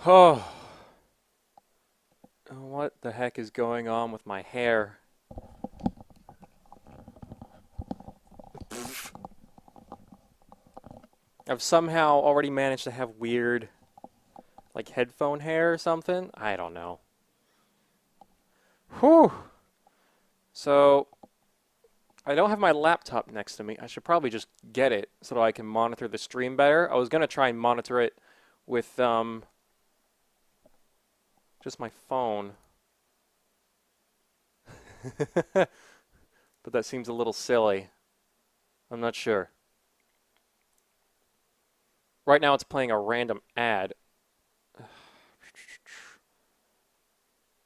Oh, what the heck is going on with my hair? I've somehow already managed to have weird, like, headphone hair or something. I don't know. Whew. So, I don't have my laptop next to me. I should probably just get it so that I can monitor the stream better. I was going to try and monitor it with, just my phone. But that seems a little silly. I'm not sure. Right now it's playing a random ad.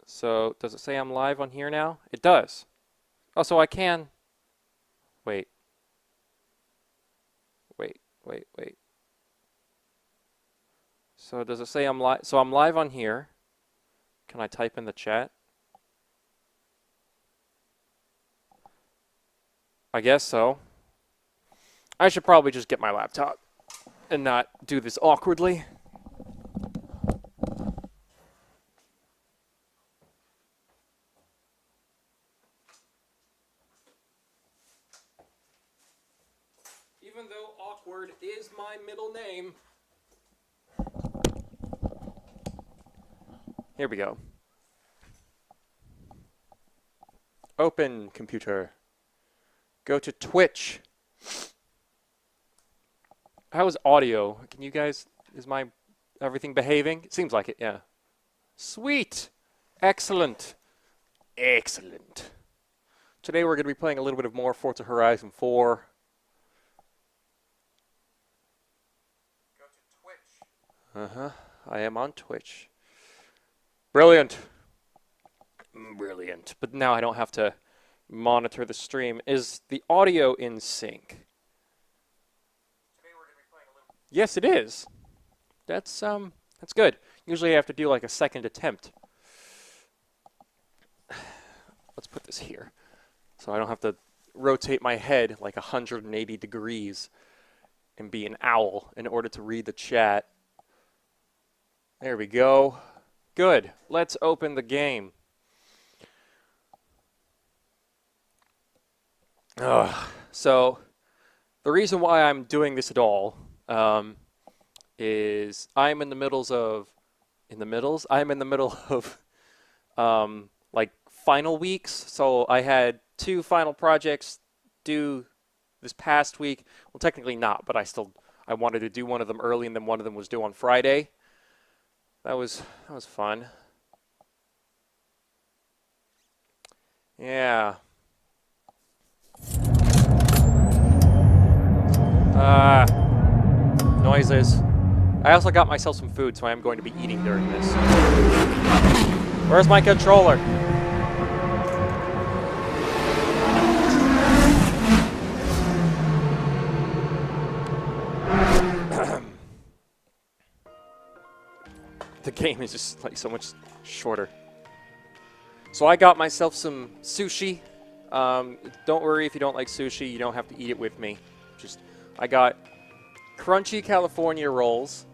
So, does it say I'm live on here now? It does. Oh, so I can... Wait. Wait. So does it say I'm live? So I'm live on here. Can I type in the chat? I guess so. I should probably just get my laptop and not do this awkwardly. Even though awkward is my middle name. Here we go. Open computer. Go to Twitch. How is audio? Can you guys, is my everything behaving? It seems like it, yeah. Sweet. Excellent. Excellent. Today we're going to be playing a little bit of more Forza Horizon 4. Go to Twitch. Uh-huh. I am on Twitch. Brilliant. Brilliant. But now I don't have to monitor the stream. Is the audio in sync? Today we're going to be playing a little... Yes, it is. That's good. Usually I have to do like a second attempt. Let's put this here so I don't have to rotate my head like 180 degrees and be an owl in order to read the chat. There we go. Good. Let's open the game. So, the reason why I'm doing this at all is I'm in the middle of like final weeks. So I had 2 final projects due this past week. Well, technically not, but I wanted to do one of them early, and then one of them was due on Friday. That was fun. Yeah. Noises. I also got myself some food, so I am going to be eating during this. Where's my controller? The game is just like so much shorter. So I got myself some sushi. Don't worry if you don't like sushi, you don't have to eat it with me. I got crunchy California rolls,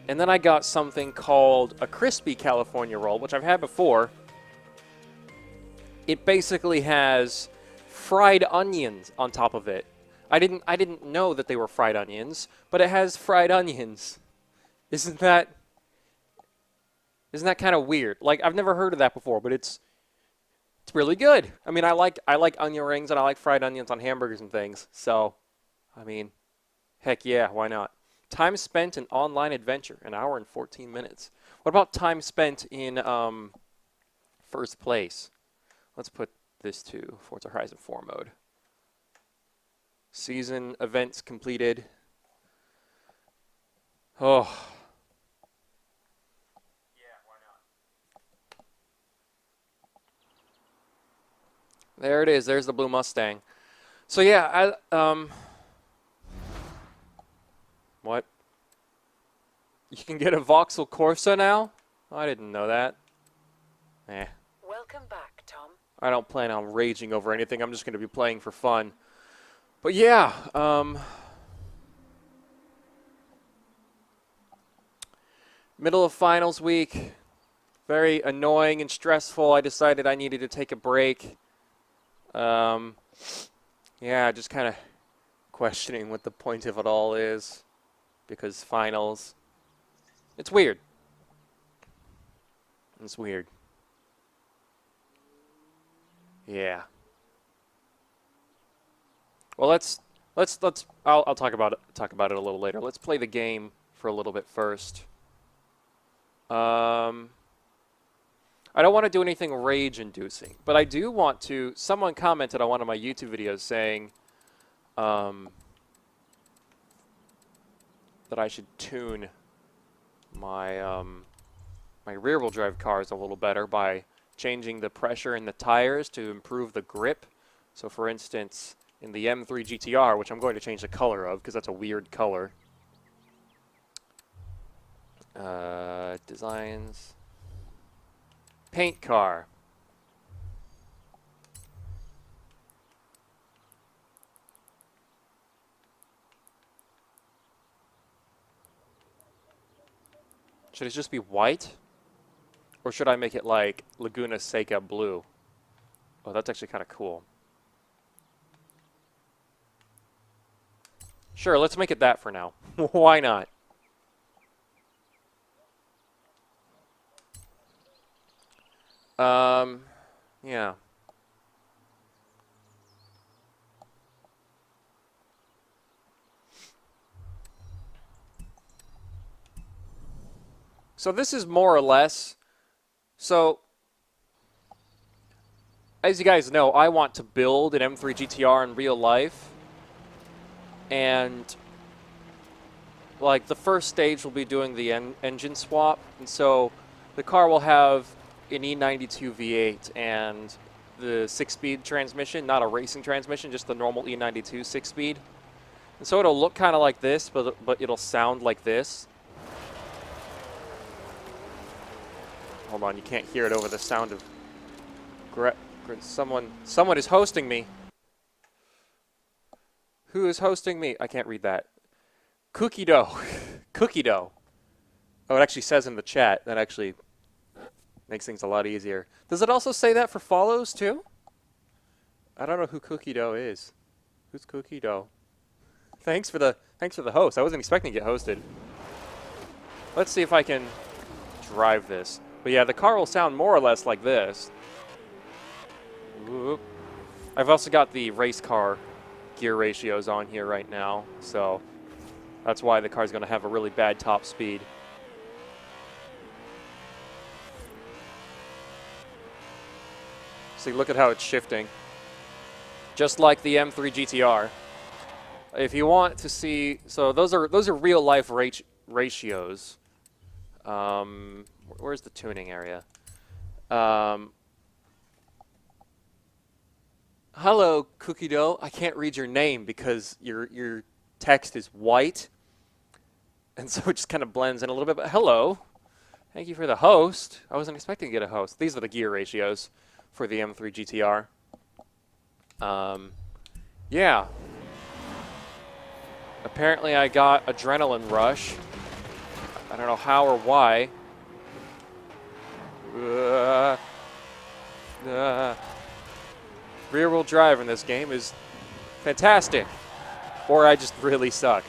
and then I got something called a crispy California roll, which I've had before. It basically has fried onions on top of it. I didn't know that they were fried onions, but it has fried onions. Isn't that kind of weird? Like, I've never heard of that before, but it's really good. I mean, I like onion rings, and I like fried onions on hamburgers and things. So, I mean, heck yeah, why not? Time spent in online adventure, 1 hour and 14 minutes. What about time spent in first place? Let's put this to Forza Horizon 4 mode. Season events completed. Oh. Yeah, why not? There it is. There's the blue Mustang. So yeah, what? You can get a Vauxhall Corsa now? I didn't know that. Welcome back, Tom. I don't plan on raging over anything. I'm just going to be playing for fun. But yeah, Middle of finals week. Very annoying and stressful. I decided I needed to take a break. Yeah, just kind of questioning what the point of it all is. Because finals. It's weird. It's weird. Yeah. Well, I'll talk about it a little later. Let's play the game for a little bit first. I don't want to do anything rage-inducing, but I do want to. Someone commented on one of my YouTube videos saying that I should tune my my rear-wheel drive cars a little better by changing the pressure in the tires to improve the grip. So, for instance, in the M3 GTR, which I'm going to change the color of because that's a weird color. Designs. Paint car. Should it just be white? Or should I make it like Laguna Seca blue? Oh, that's actually kind of cool. Sure, let's make it that for now. Why not? Yeah. So this is more or less, so as you guys know, I want to build an M3 GTR in real life, and like the first stage will be doing the engine swap, and so the car will have an E92 V8 and the 6-speed transmission, not a racing transmission, just the normal E92 6-speed. And so it'll look kind of like this, but it'll sound like this. Hold on, you can't hear it over the sound of someone is hosting me. Who is hosting me? I can't read that. Cookie dough. Cookie dough. Oh, it actually says in the chat. That actually makes things a lot easier. Does it also say that for follows too? I don't know who Cookie Dough is. Who's Cookie Dough? Thanks for the host. I wasn't expecting to get hosted. Let's see if I can drive this. But yeah, the car will sound more or less like this. Whoop. I've also got the race car gear ratios on here right now, so that's why the car's going to have a really bad top speed. See, look at how it's shifting. Just like the M3 GTR. If you want to see, so those are real life ratios. Where's the tuning area? Hello, Cookie Dough. I can't read your name because your text is white, and so it just kind of blends in a little bit. But hello, thank you for the host. I wasn't expecting to get a host. These are the gear ratios for the M3 GTR. Yeah. Apparently I got adrenaline rush. I don't know how or why. Rear-wheel drive in this game is fantastic. Or I just really suck.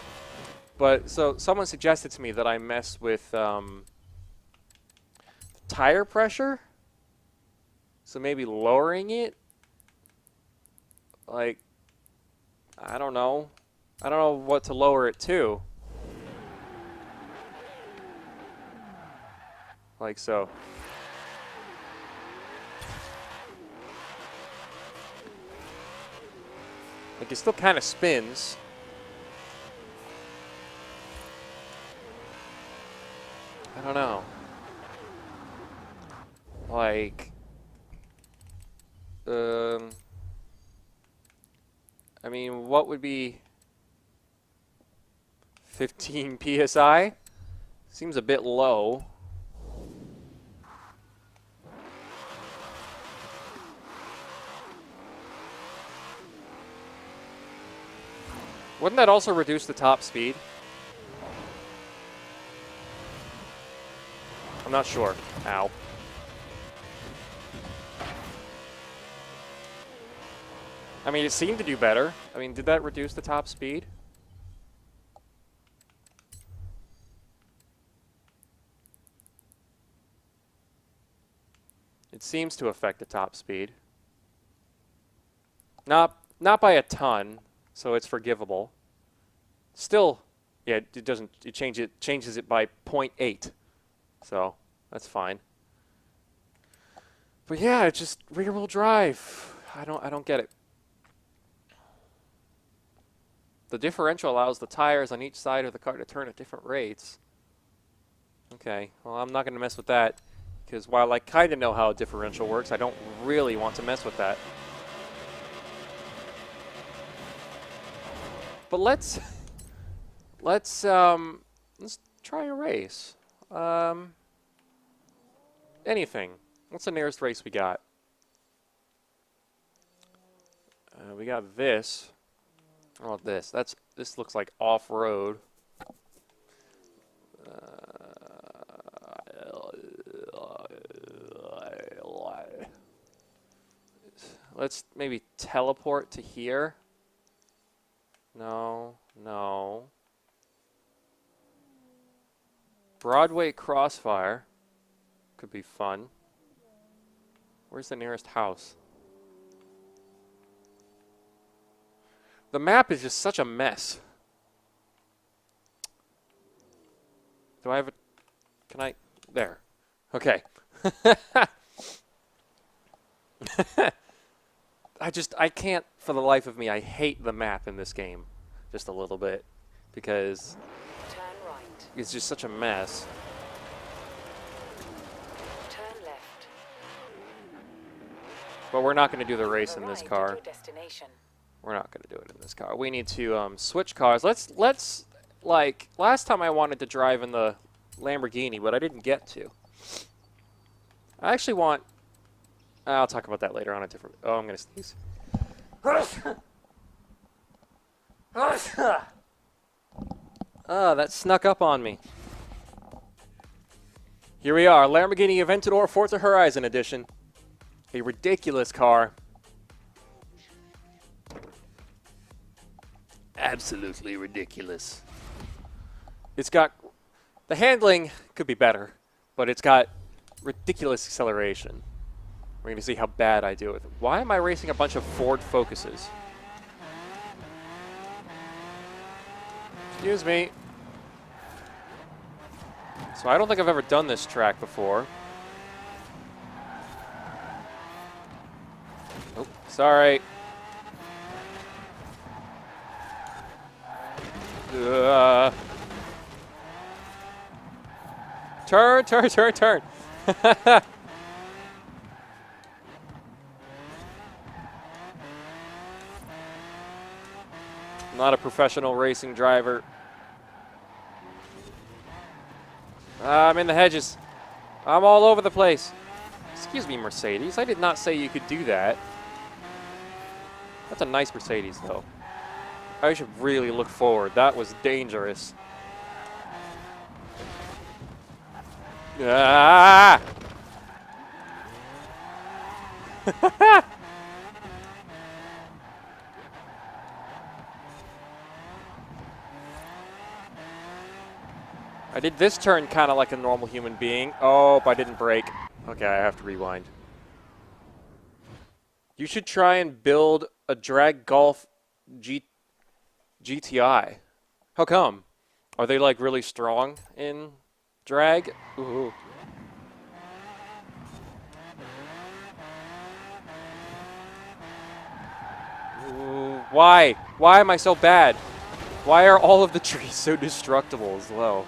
But, so, someone suggested to me that I mess with tire pressure. So maybe lowering it? Like, I don't know. I don't know what to lower it to. Like so. Like, it still kind of spins. I don't know. Like, I mean, what would be 15 PSI? Seems a bit low. Wouldn't that also reduce the top speed? I'm not sure. Ow. I mean, it seemed to do better. I mean, did that reduce the top speed? It seems to affect the top speed. Not by a ton, so it's forgivable. Still, yeah, it doesn't. It changes it by 0.8, so that's fine. But yeah, it's just rear-wheel drive. I don't get it. The differential allows the tires on each side of the car to turn at different rates. Okay, well, I'm not going to mess with that, because while I kind of know how a differential works, I don't really want to mess with that. But let's try a race. Anything. What's the nearest race we got? We got this. Oh, this. This looks like off-road. Let's maybe teleport to here. No. Broadway Crossfire. Could be fun. Where's the nearest house? The map is just such a mess. Do I have a... Can I... There. Okay. I can't, for the life of me, I hate the map in this game. Just a little bit. Because... Turn right. It's just such a mess. Turn left. But we're not going to do the race in this Arrived at car. your destination. We're not going to do it in this car. We need to switch cars. Let's like last time I wanted to drive in the Lamborghini, but I didn't get to. I actually want. I'll talk about that later on a different. Oh, I'm going to sneeze. That snuck up on me. Here we are, Lamborghini Aventador Forza Horizon Edition. A ridiculous car. Absolutely ridiculous. It's got... The handling could be better, but it's got ridiculous acceleration. We're going to see how bad I do with it. Why am I racing a bunch of Ford Focuses? Excuse me. So I don't think I've ever done this track before. Oh, sorry. Turn. I'm not a professional racing driver. I'm in the hedges. I'm all over the place. Excuse me, Mercedes. I did not say you could do that. That's a nice Mercedes, though. I should really look forward. That was dangerous. Ah! I did this turn kind of like a normal human being. Oh, but I didn't brake. Okay, I have to rewind. You should try and build a drag golf GTI. How come? Are they like really strong in drag? Ooh. Ooh, why? Why am I so bad? Why are all of the trees so destructible as well?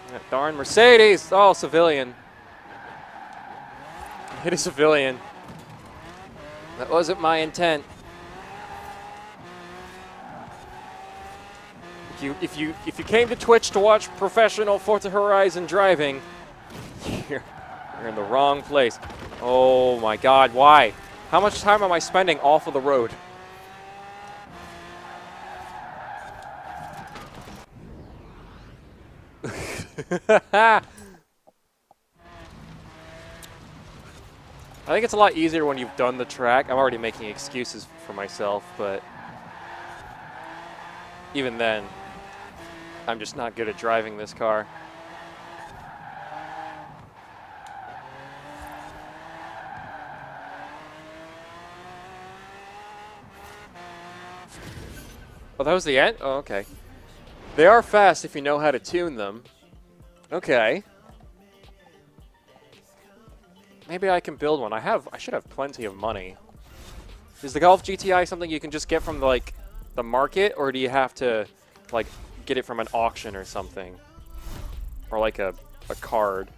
That darn Mercedes! Oh, civilian. Hit a civilian. That wasn't my intent. If you came to Twitch to watch professional Forza Horizon driving, you're in the wrong place. Oh my God! Why? How much time am I spending off of the road? I think it's a lot easier when you've done the track. I'm already making excuses for myself, but even then, I'm just not good at driving this car. Oh, that was the end? Oh, okay. They are fast if you know how to tune them. Okay. Maybe I can build one. I should have plenty of money. Is the Golf GTI something you can just get from like the market, or do you have to like get it from an auction or something? Or like a card?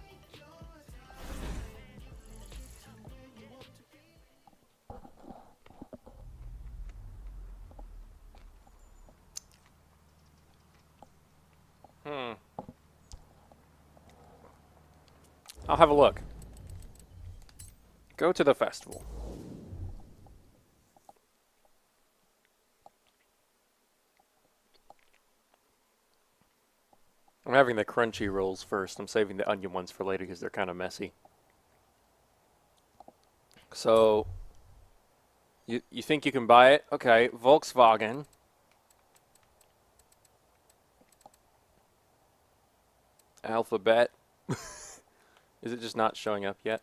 Hmm. I'll have a look. Go to the festival. I'm having the crunchy rolls first. I'm saving the onion ones for later because they're kind of messy. So, you think you can buy it? Okay, Volkswagen. Alphabet. Is it just not showing up yet?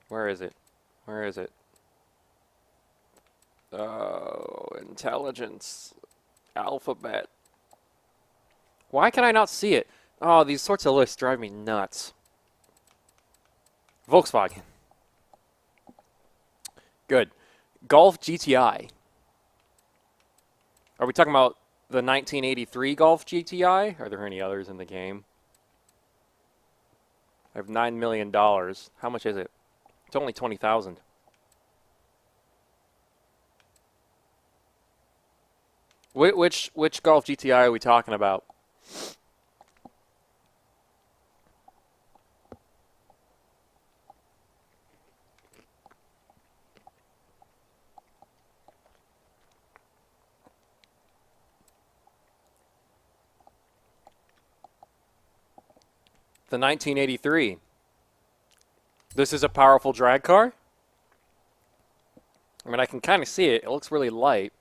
Where is it? Where is it? Oh, intelligence. Alphabet. Why can I not see it? Oh, these sorts of lists drive me nuts. Volkswagen. Good. Golf GTI. Are we talking about the 1983 Golf GTI? Are there any others in the game? I have $9 million. How much is it? It's only 20,000. Which Golf GTI are we talking about? The 1983. This is a powerful drag car? I mean, I can kind of see it. It looks really light.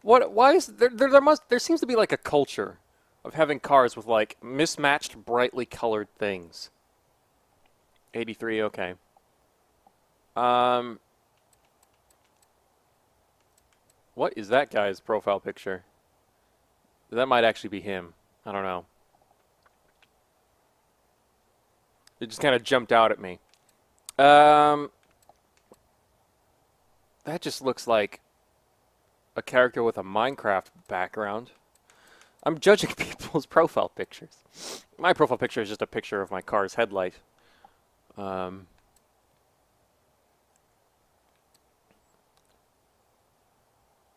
Why is there seems to be like a culture of having cars with like mismatched brightly colored things. 83, okay. Um what is that guy's profile picture? That might actually be him. I don't know. It just kind of jumped out at me. Um that just looks like a character with a Minecraft background. I'm judging people's profile pictures. My profile picture is just a picture of my car's headlight. Um,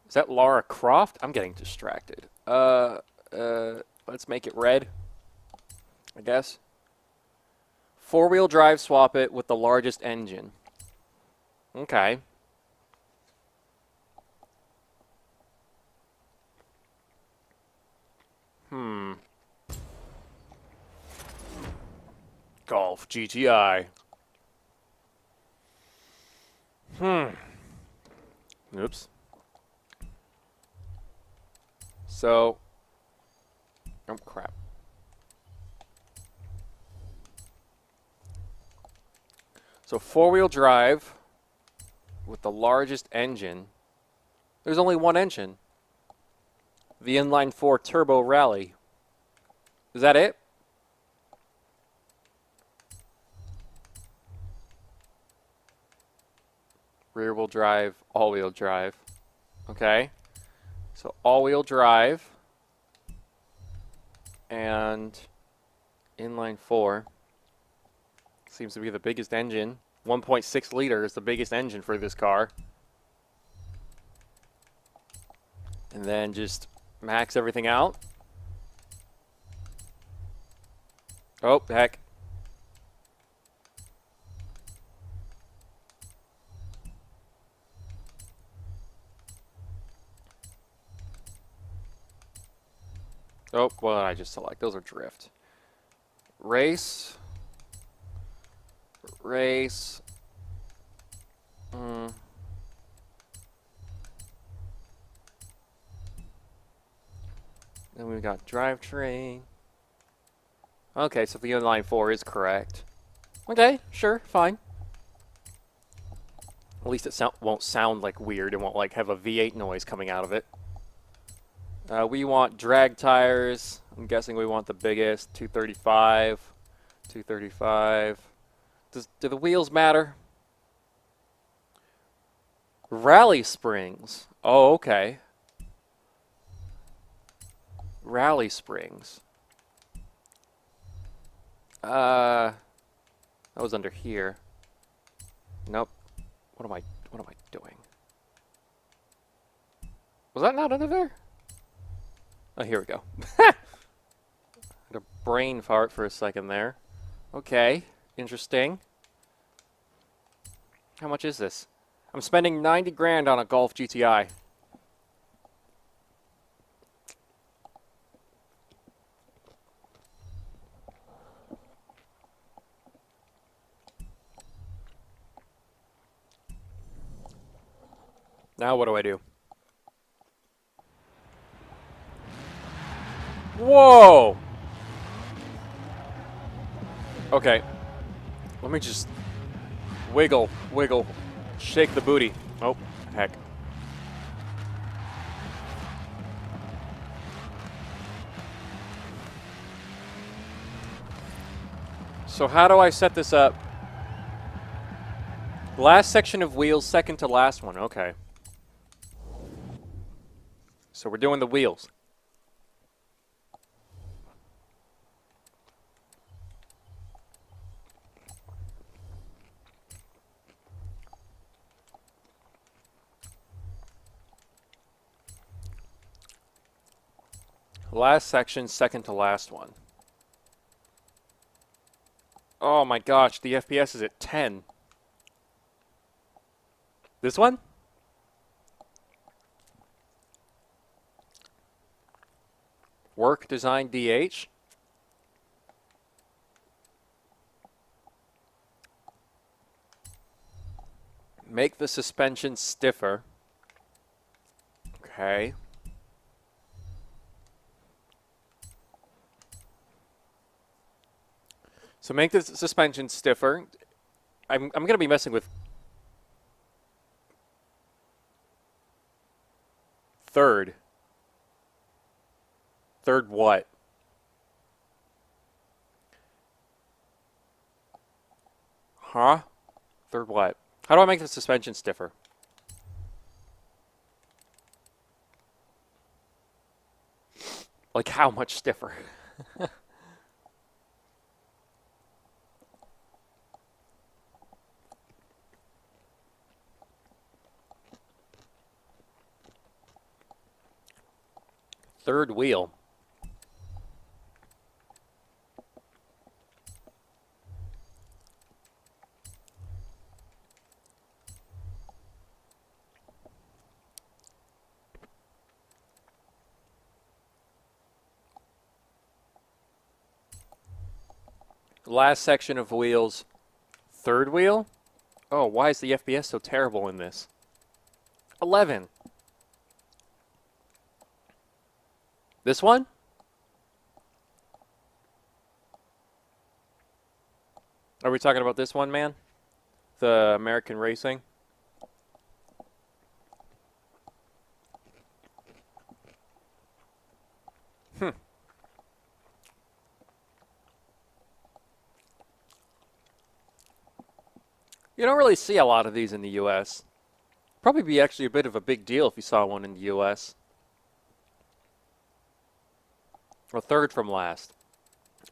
is that Lara Croft? I'm getting distracted. Let's make it red, I guess. Four-wheel drive swap it with the largest engine. Okay. Golf GTI. Oops. So, oh crap. So four-wheel drive with the largest engine. There's only one engine. The inline four turbo rally. Is that it? Rear-wheel drive, all-wheel drive. Okay. So all-wheel drive and inline four seems to be the biggest engine. 1.6 liter is the biggest engine for this car. And then just max everything out. Oh, heck. Oh, what did I just select? Those are drift. Race. Race. Mm. Then we've got drivetrain. Okay, so the inline 4 is correct. Okay, sure, fine. At least it won't sound like weird. It won't like have a V8 noise coming out of it. We want drag tires. I'm guessing we want the biggest, 235. 235. Do the wheels matter? Rally springs. Oh, okay. Rally springs. That was under here. Nope. What am I doing? Was that not under there? Oh, here we go. Had a brain fart for a second there. Okay, interesting. How much is this? I'm spending 90 grand on a Golf GTI. Now what do I do? Whoa! Okay. Let me just wiggle, wiggle, shake the booty. Oh, heck. So how do I set this up? Last section of wheels, second to last one. Okay. So we're doing the wheels. Last section, second to last one. Oh my gosh, the FPS is at 10. This one? Work design DH? Make the suspension stiffer. Okay. So make the suspension stiffer. I'm going to be messing with third. Third what? Huh? Third what? How do I make the suspension stiffer? Like how much stiffer? Third wheel. Last section of wheels. Third wheel? Oh, why is the FPS so terrible in this? 11. This one? Are we talking about this one, man? The American Racing? Hmm. You don't really see a lot of these in the US. Probably be actually a bit of a big deal if you saw one in the US. Or third from last.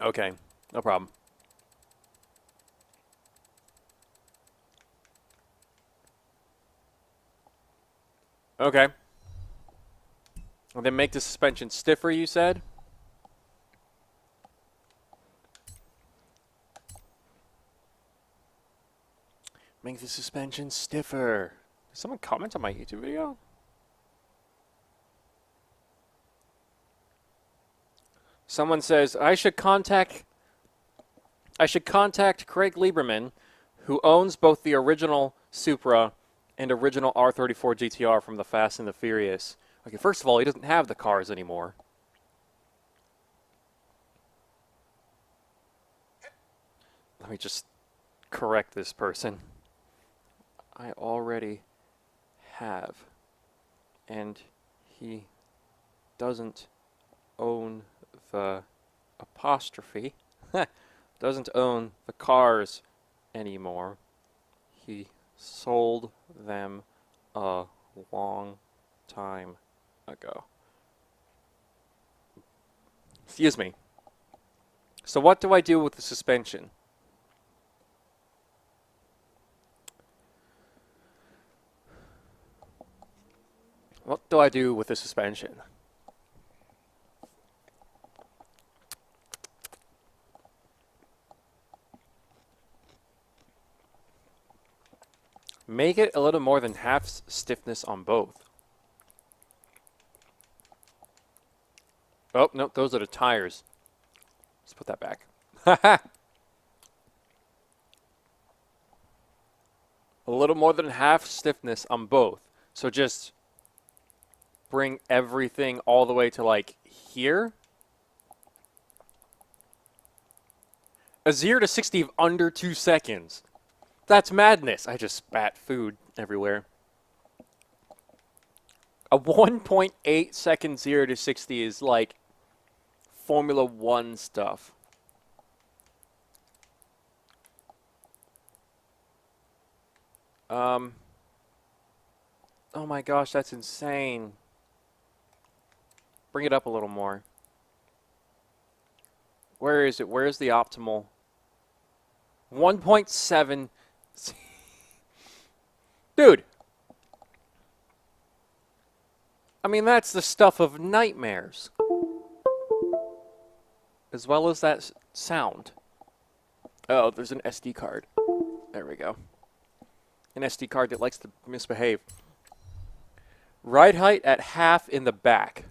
Okay, no problem. Okay. And then make the suspension stiffer, you said? Make the suspension stiffer. Did someone comment on my YouTube video? Someone says I should contact Craig Lieberman, who owns both the original Supra and original R34 GTR from the Fast and the Furious. Okay, first of all, he doesn't have the cars anymore. Let me just correct this person. I already have. And he doesn't own the apostrophe. Doesn't own the cars anymore. He sold them a long time ago. Excuse me. So what do I do with the suspension? What do I do with the suspension? Make it a little more than half stiffness on both. Oh, no, those are the tires. Let's put that back. A little more than half stiffness on both. So just bring everything all the way to like here. A 0 to 60 of under 2 seconds. That's madness. I just spat food everywhere. A 1.8 second 0 to 60 is like Formula 1 stuff. Oh my gosh, that's insane. Bring it up a little more. Where is it? Where is the optimal? 1.7. Dude. I mean, that's the stuff of nightmares. As well as that sound. Oh, there's an SD card. There we go. An SD card that likes to misbehave. Ride height at half in the back.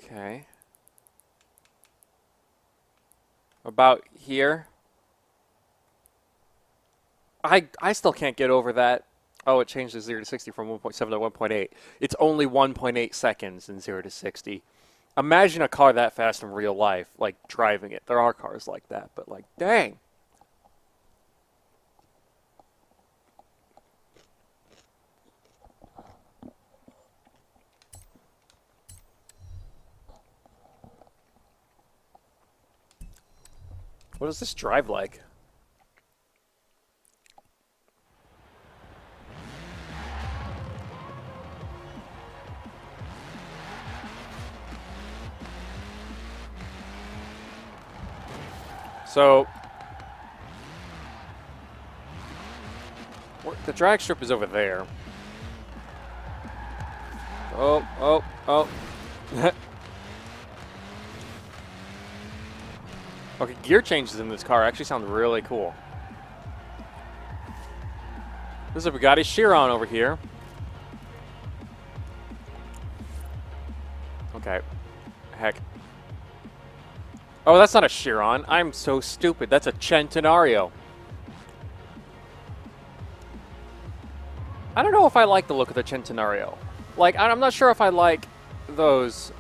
Okay. About here. I still can't get over that. Oh, it changed the 0 to 60 from 1.7 to 1.8. It's only 1.8 seconds in 0 to 60. Imagine a car that fast in real life, like driving it. There are cars like that, but like, dang. What does this drive like? So, the drag strip is over there. Oh. Okay, gear changes in this car actually sound really cool. This is a Bugatti Chiron over here. Okay. Heck. Oh, that's not a Chiron. I'm so stupid. That's a Centenario. I don't know if I like the look of the Centenario. Like, I'm not sure if I like those.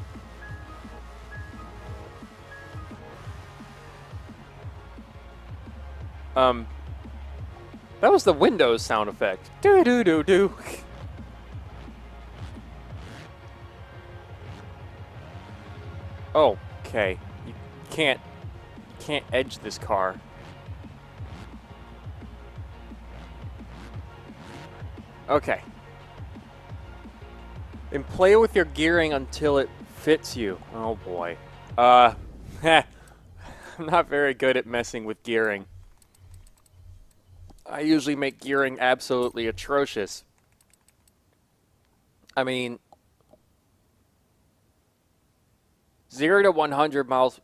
That was the Windows sound effect. Do do do do. Oh, okay. You can't edge this car. Okay. And play with your gearing until it fits you. Oh boy. I'm not very good at messing with gearing. I usually make gearing absolutely atrocious. I mean, 0 to 100 miles.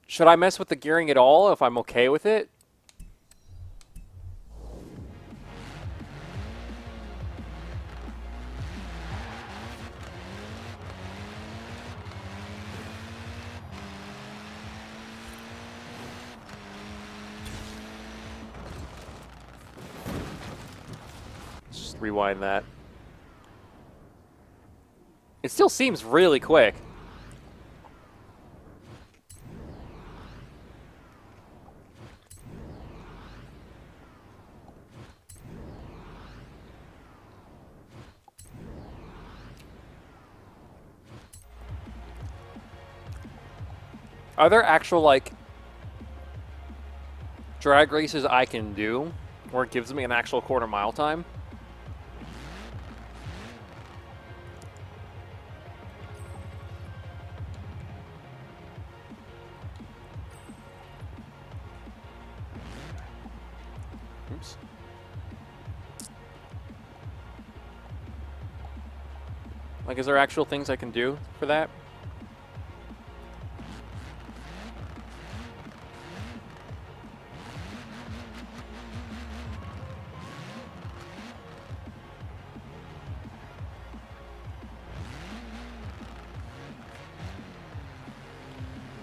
Should I mess with the gearing at all if I'm okay with it? rewind that. It still seems really quick. Are there actual, like, drag races I can do where it gives me an actual quarter-mile time? Oops. Like, is there actual things I can do for that?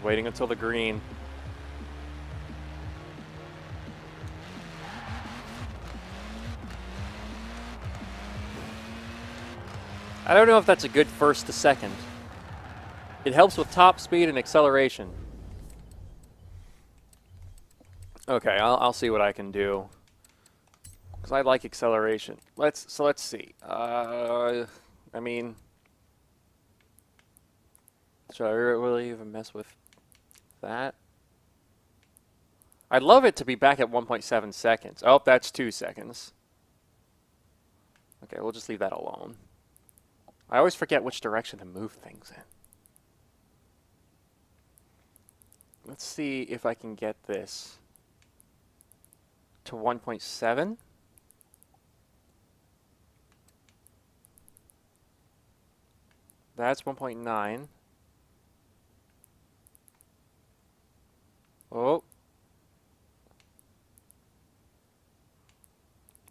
Waiting until the green. I don't know if that's a good first to second. It helps with top speed and acceleration. Okay, I'll see what I can do. Because I like acceleration. Let's see. I mean, should I really even mess with that? I'd love it to be back at 1.7 seconds. Oh, that's 2 seconds. Okay, we'll just leave that alone. I always forget which direction to move things in. Let's see if I can get this to 1.7. That's 1.9. Oh.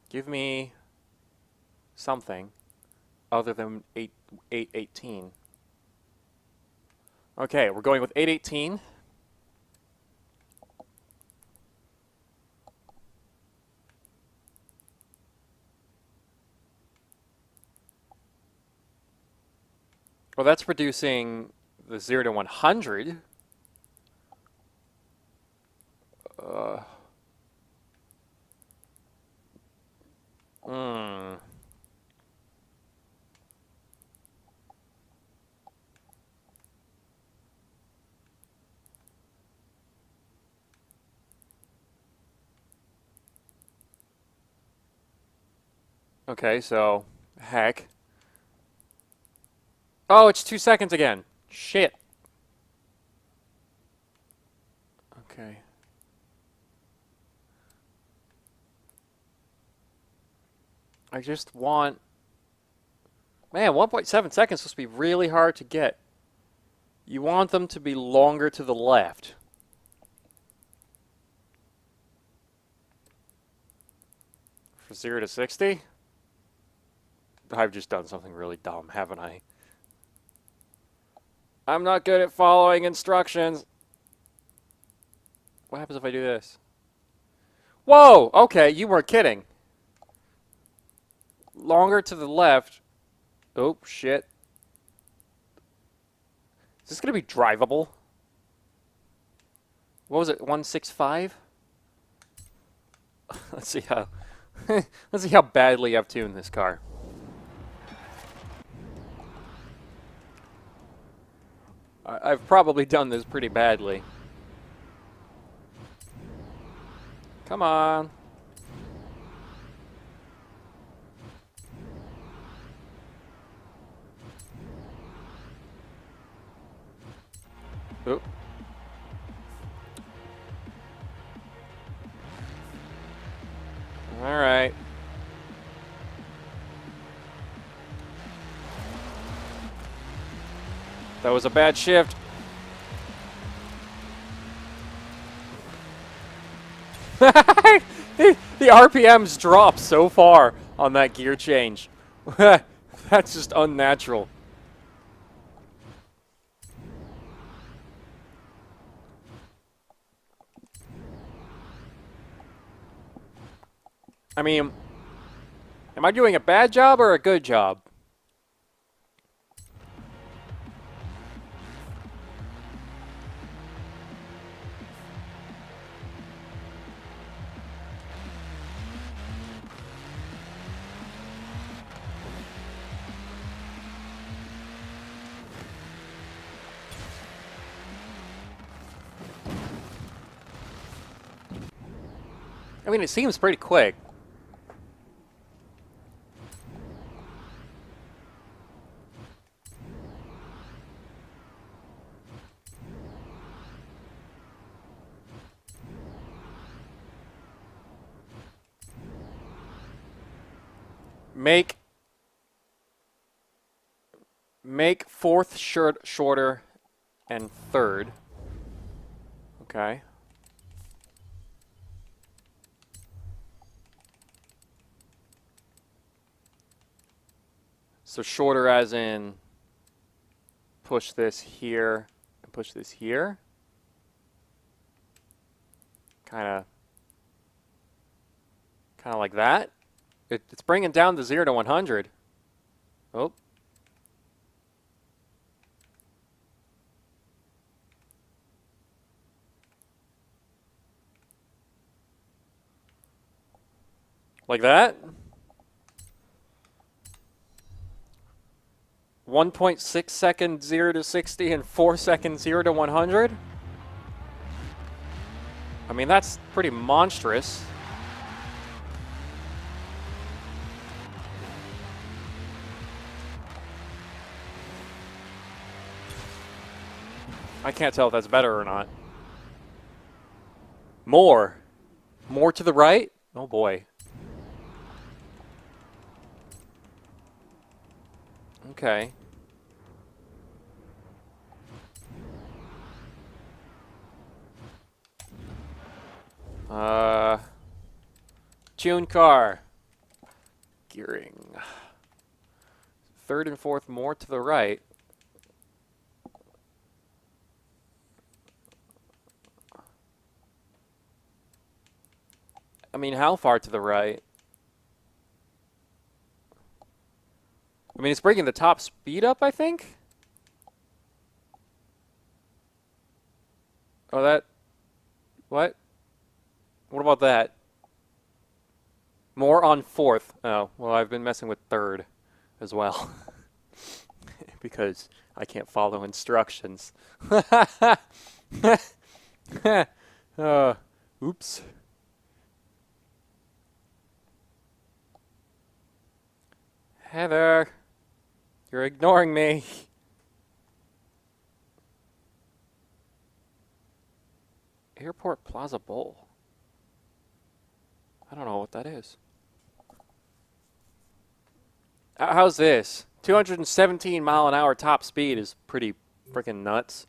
Give me something other than 818. Okay, we're going with 818. Well, that's producing the 0 to 100. Hmm. Okay, so, heck. Oh, it's 2 seconds again. Shit. Okay. I just want... Man, 1.7 seconds is supposed to be really hard to get. You want them to be longer to the left. For 0 to 60? I've just done something really dumb, haven't I? I'm not good at following instructions. What happens if I do this? Whoa! Okay, you weren't kidding. Longer to the left. Oh, shit. Is this going to be drivable? What was it, 165? Let's see how... Let's see how badly I've tuned this car. I've probably done this pretty badly. Come on. Oop. All right. That was a bad shift. The RPMs dropped so far on that gear change. That's just unnatural. I mean, Am I doing a bad job or a good job? I mean, it seems pretty quick. Make fourth shorter and third. Okay. So shorter as in push this here and push this here. Kind of like that. It's bringing down the 0 to 100. Oh. Like that. 1.6 seconds 0 to 60 and 4 seconds 0 to 100. I mean, that's pretty monstrous. I can't tell if that's better or not. More. More to the right? Oh boy. Okay. Tune car. Gearing. Third and fourth more to the right. I mean, how far to the right? I mean, it's bringing the top speed up, I think? Oh, that... What? What about that? More on fourth. Oh, well, I've been messing with third as well. Because I can't follow instructions. Oops. Heather, you're ignoring me. Airport Plaza Bowl. I don't know what that is. How's this? 217 mile an hour top speed is pretty freaking nuts.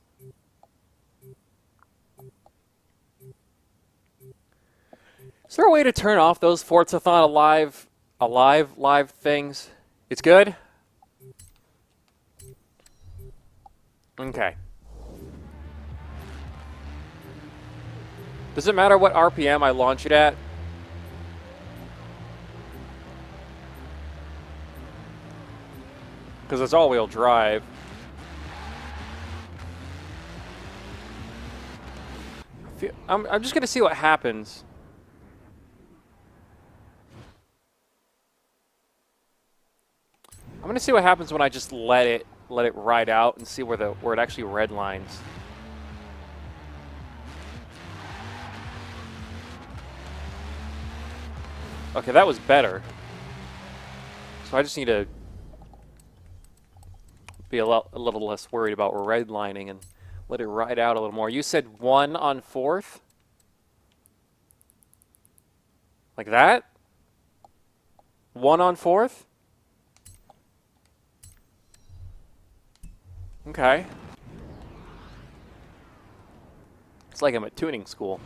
Is there a way to turn off those Forzathon live things? It's good? Okay. Does it matter what RPM I launch it at? Because it's all-wheel drive. I'm just going to see what happens. I'm going to see what happens when I just let it ride out and see where it actually redlines. Okay, that was better. So I just need to be a little less worried about redlining and let it ride out a little more. You said 1 on fourth? Like that? 1 on fourth? Okay. It's like I'm at tuning school.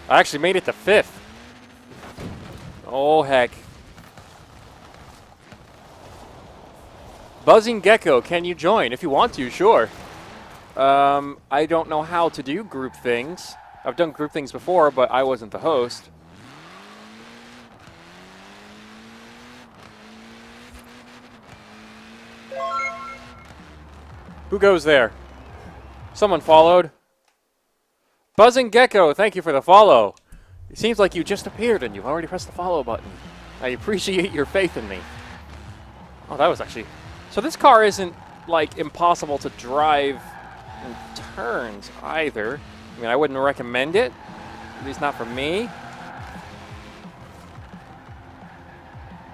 I actually made it to 5th. Oh, heck. Buzzing Gecko, can you join? If you want to, sure. I don't know how to do group things. I've done group things before, but I wasn't the host. Who goes there? Someone followed. Buzzing Gecko, thank you for the follow. It seems like you just appeared and you've already pressed the follow button. I appreciate your faith in me. Oh, that was actually... So this car isn't, like, impossible to drive in turns either. I mean, I wouldn't recommend it. At least not for me.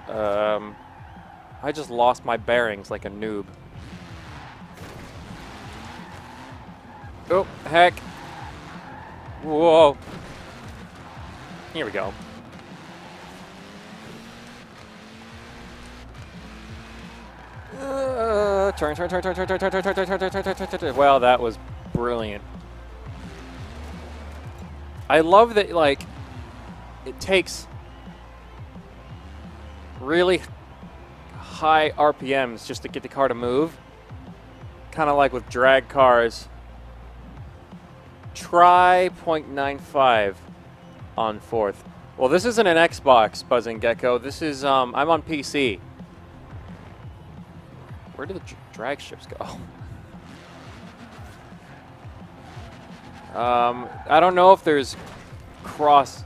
I just lost my bearings like a noob. Oh, heck. Whoa. Here we go. Turn. Well, that was brilliant. I love that, like, it takes really high RPMs just to get the car to move. Kind of like with drag cars. Try 0.95 on 4th. Well, this isn't an Xbox, Buzzing Gecko. This is, I'm on PC. Where did the drag ships go? I don't know if there's cross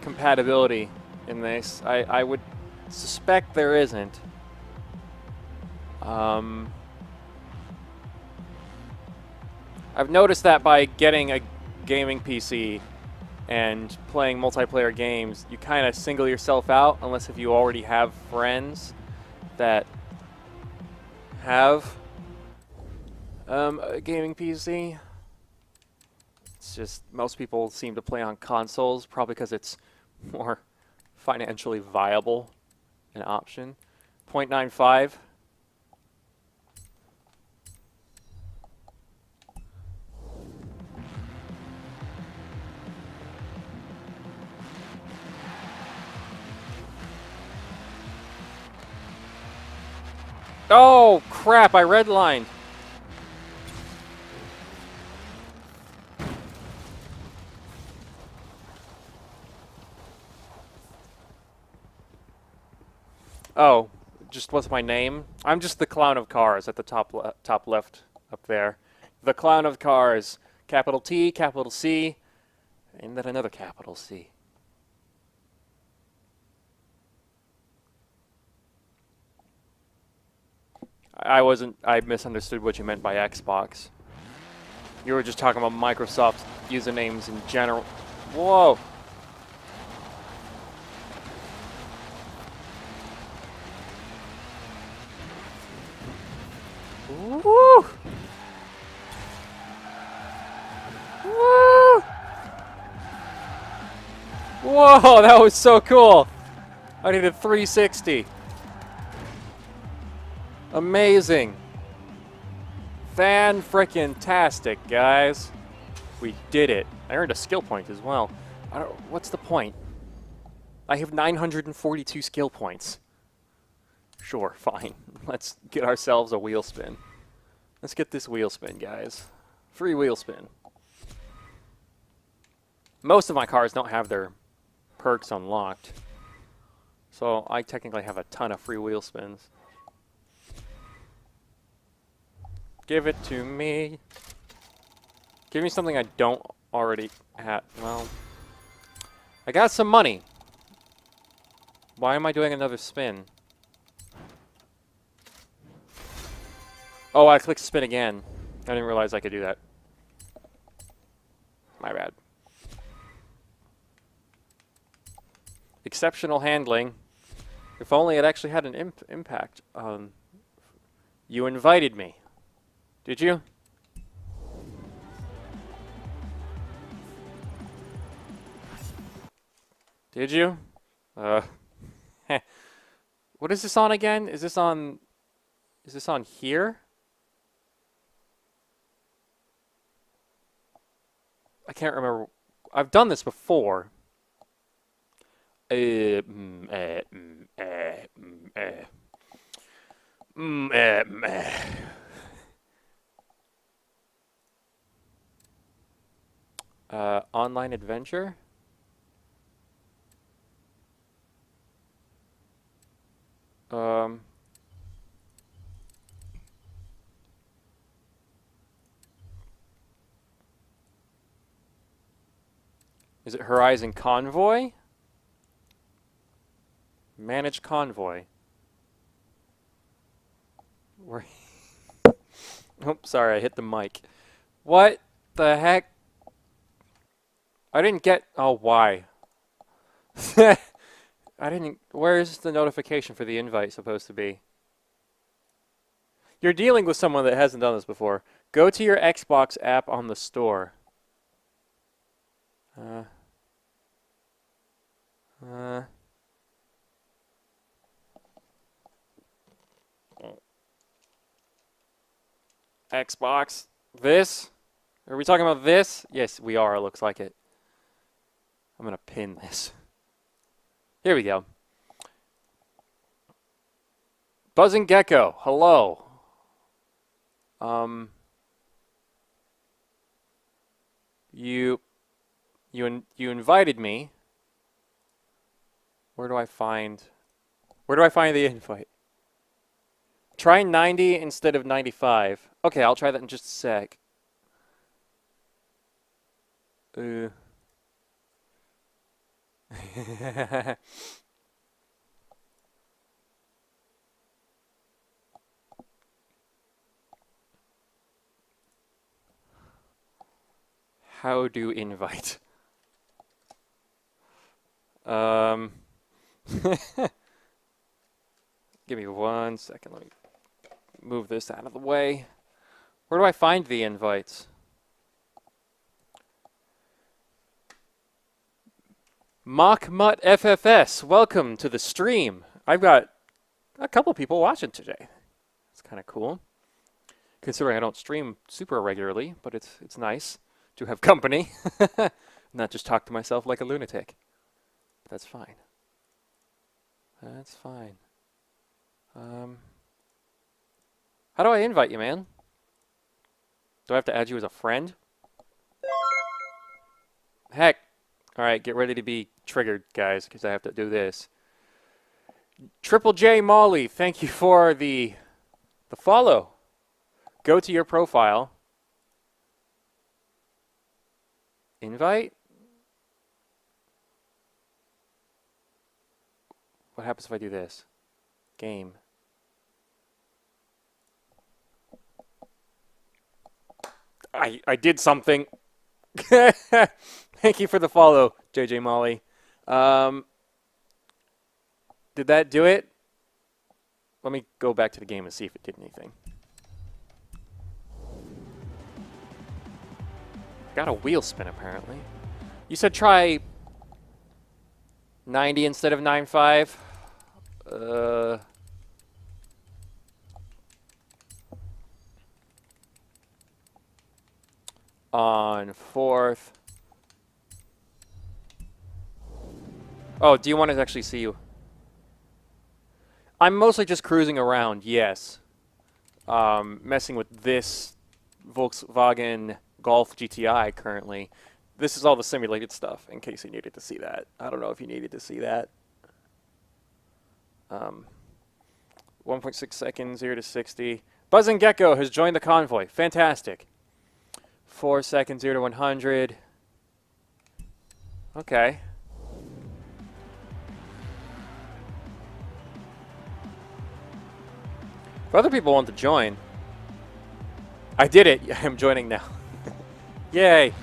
compatibility in this. I would suspect there isn't. I've noticed that by getting a gaming PC and playing multiplayer games, you kind of single yourself out unless if you already have friends that have a gaming PC. It's just most people seem to play on consoles, probably because it's more financially viable an option. 0.95. Oh, crap, I redlined. Oh, just what's my name? I'm just the clown of cars at the top left up there. The clown of cars. Capital T, capital C, and then another capital C. I misunderstood what you meant by Xbox. You were just talking about Microsoft usernames in general. Whoa! Woo! Woo! Whoa, that was so cool! I did a 360. Amazing. Fan-frickin-tastic, guys. We did it. I earned a skill point as well. What's the point? I have 942 skill points. Sure, fine. Let's get ourselves a wheel spin. Let's get this wheel spin, guys. Free wheel spin. Most of my cars don't have their perks unlocked. So I technically have a ton of free wheel spins. Give it to me. Give me something I don't already have. Well, I got some money. Why am I doing another spin? Oh, I clicked spin again. I didn't realize I could do that. My bad. Exceptional handling. If only it actually had an impact. You invited me. Did you? Did you? What is this on again? Is this on here? I can't remember. I've done this before. Mm, mm, mm, mm. Online adventure? Um, is it Horizon Convoy? Manage convoy. Where? Oh, sorry, I hit the mic. What the heck? I didn't get. Oh, why? I didn't. Where's the notification for the invite supposed to be? You're dealing with someone that hasn't done this before. Go to your Xbox app on the store. Uh, uh, Xbox. This? Are we talking about this? Yes, we are. It looks like it. I'm gonna pin this. Here we go. Buzzing Gecko. Hello. Um. You you invited me. Where do I find the invite? Try 90 instead of 95. Okay, I'll try that in just a sec. How do invite? Um, give me 1 second. Let me move this out of the way. Where do I find the invites? Mockmutt FFS, welcome to the stream. I've got a couple people watching today. It's kind of cool. Considering I don't stream super regularly, but it's nice to have company. Not just talk to myself like a lunatic. That's fine. That's fine. How do I invite you, man? Do I have to add you as a friend? Heck. Alright, get ready to be triggered, guys, because I have to do this. Triple J Molly, thank you for the follow. Go to your profile. Invite? What happens if I do this? Game. I did something. Thank you for the follow, JJ Molly. Did that do it? Let me go back to the game and see if it did anything. Got a wheel spin, apparently. You said try 90 instead of 95. On 4th. Oh, do you want to actually see you? I'm mostly just cruising around, yes. Messing with this Volkswagen Golf GTI currently. This is all the simulated stuff, in case you needed to see that. I don't know if you needed to see that. 1.6 seconds, 0 to 60. Buzzing Gecko has joined the convoy. Fantastic. 4 seconds, 0 to 100. Okay. If other people want to join, I did it. I'm joining now. Yay.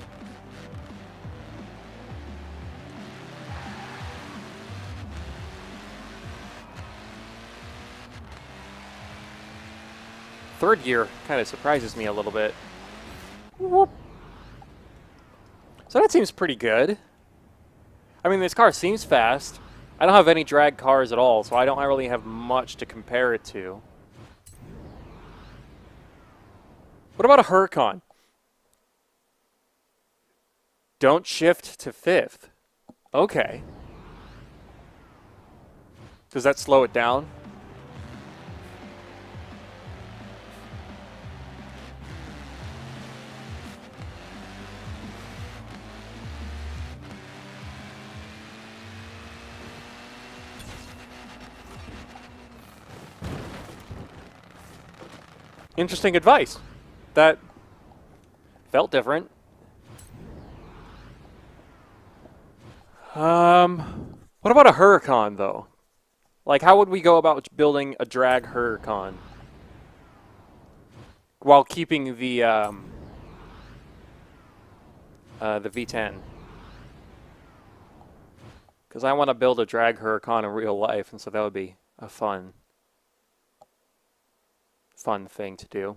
Third gear kind of surprises me a little bit. Whoop. So that seems pretty good. I mean, this car seems fast. I don't have any drag cars at all, so I don't really have much to compare it to. What about a Huracan? Don't shift to fifth. Okay. Does that slow it down? Interesting advice. That felt different. What about a Huracan, though? Like, how would we go about building a drag Huracan while keeping the V10? Because I want to build a drag Huracan in real life, and so that would be a fun thing to do.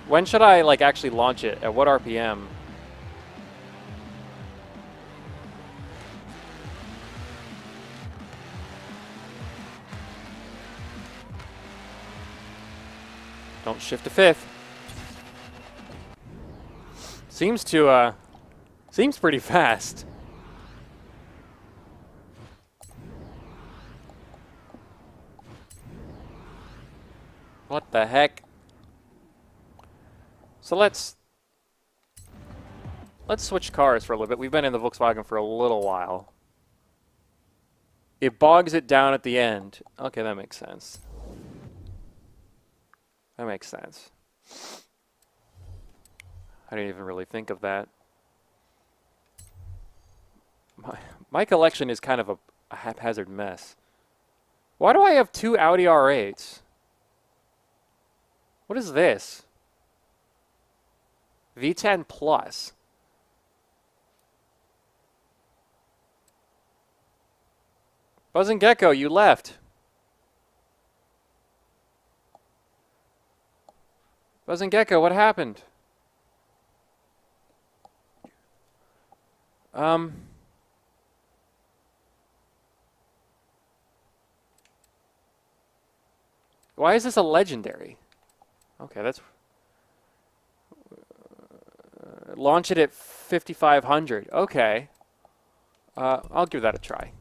When should I like actually launch it? At what RPM? Don't shift to fifth. Seems pretty fast. What the heck? So let's switch cars for a little bit. We've been in the Volkswagen for a little while. It bogs it down at the end. Okay, that makes sense. That makes sense. I didn't even really think of that. My collection is kind of a haphazard mess. Why do I have two Audi R8s? What is this? V10 Plus. Buzz and Gecko, you left. Buzz and Gecko, what happened? Why is this a legendary? Okay, that's... launch it at 5,500. Okay. I'll give that a try.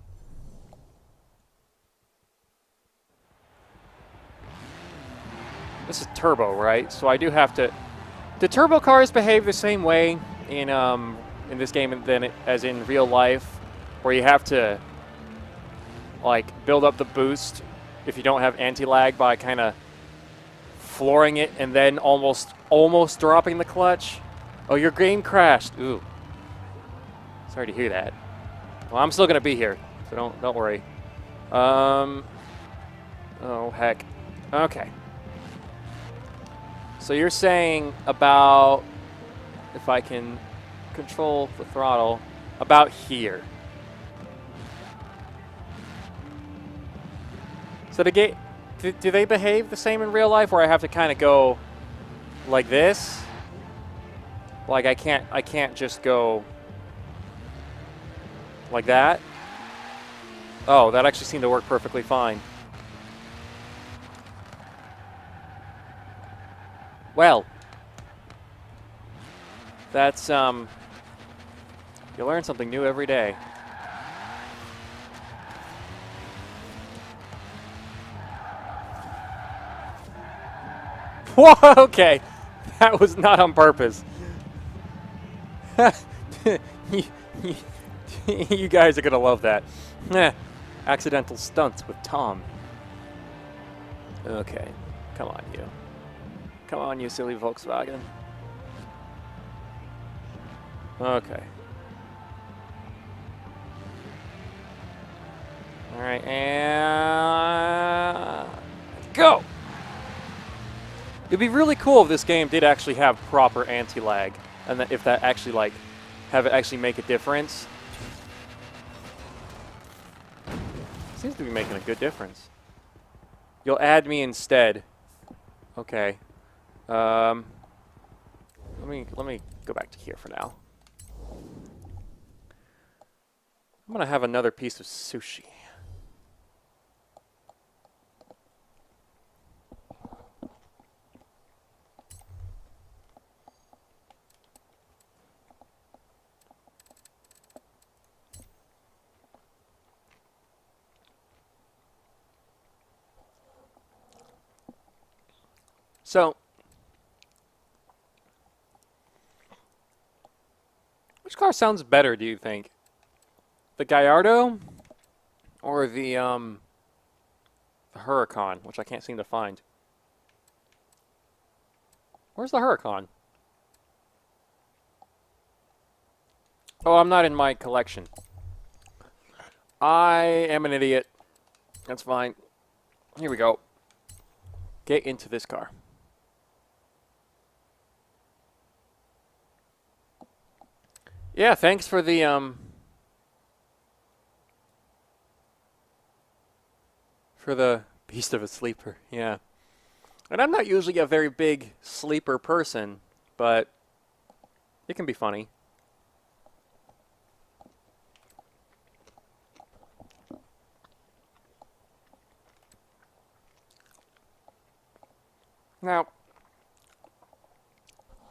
This is turbo, right? So I do have to... Do turbo cars behave the same way in this game as in real life? Where you have to, like, build up the boost if you don't have anti-lag by kind of flooring it and then almost dropping the clutch? Oh, your game crashed. Ooh. Sorry to hear that. Well, I'm still going to be here, so don't worry. Oh, heck. Okay. So you're saying about, if I can control the throttle, about here. So the gate, do they behave the same in real life, where I have to kind of go like this? Like I can't just go like that? Oh, that actually seemed to work perfectly fine. Well, that's you learn something new every day. Whoa, okay. That was not on purpose. You guys are going to love that. Accidental stunts with Tom. Okay. Come on, you. Come on, you silly Volkswagen. Okay. All right, and go! It'd be really cool if this game did actually have proper anti-lag, and that if that actually, like, have it actually make a difference. Seems to be making a good difference. You'll add me instead. Okay. Let me go back to here for now. I'm gonna have another piece of sushi. So, which car sounds better, do you think? The Gallardo or the Huracan, which I can't seem to find. Where's the Huracan? Oh, I'm not in my collection. I am an idiot. That's fine. Here we go. Get into this car. Yeah, thanks for the beast of a sleeper. Yeah. And I'm not usually a very big sleeper person, but it can be funny. Now,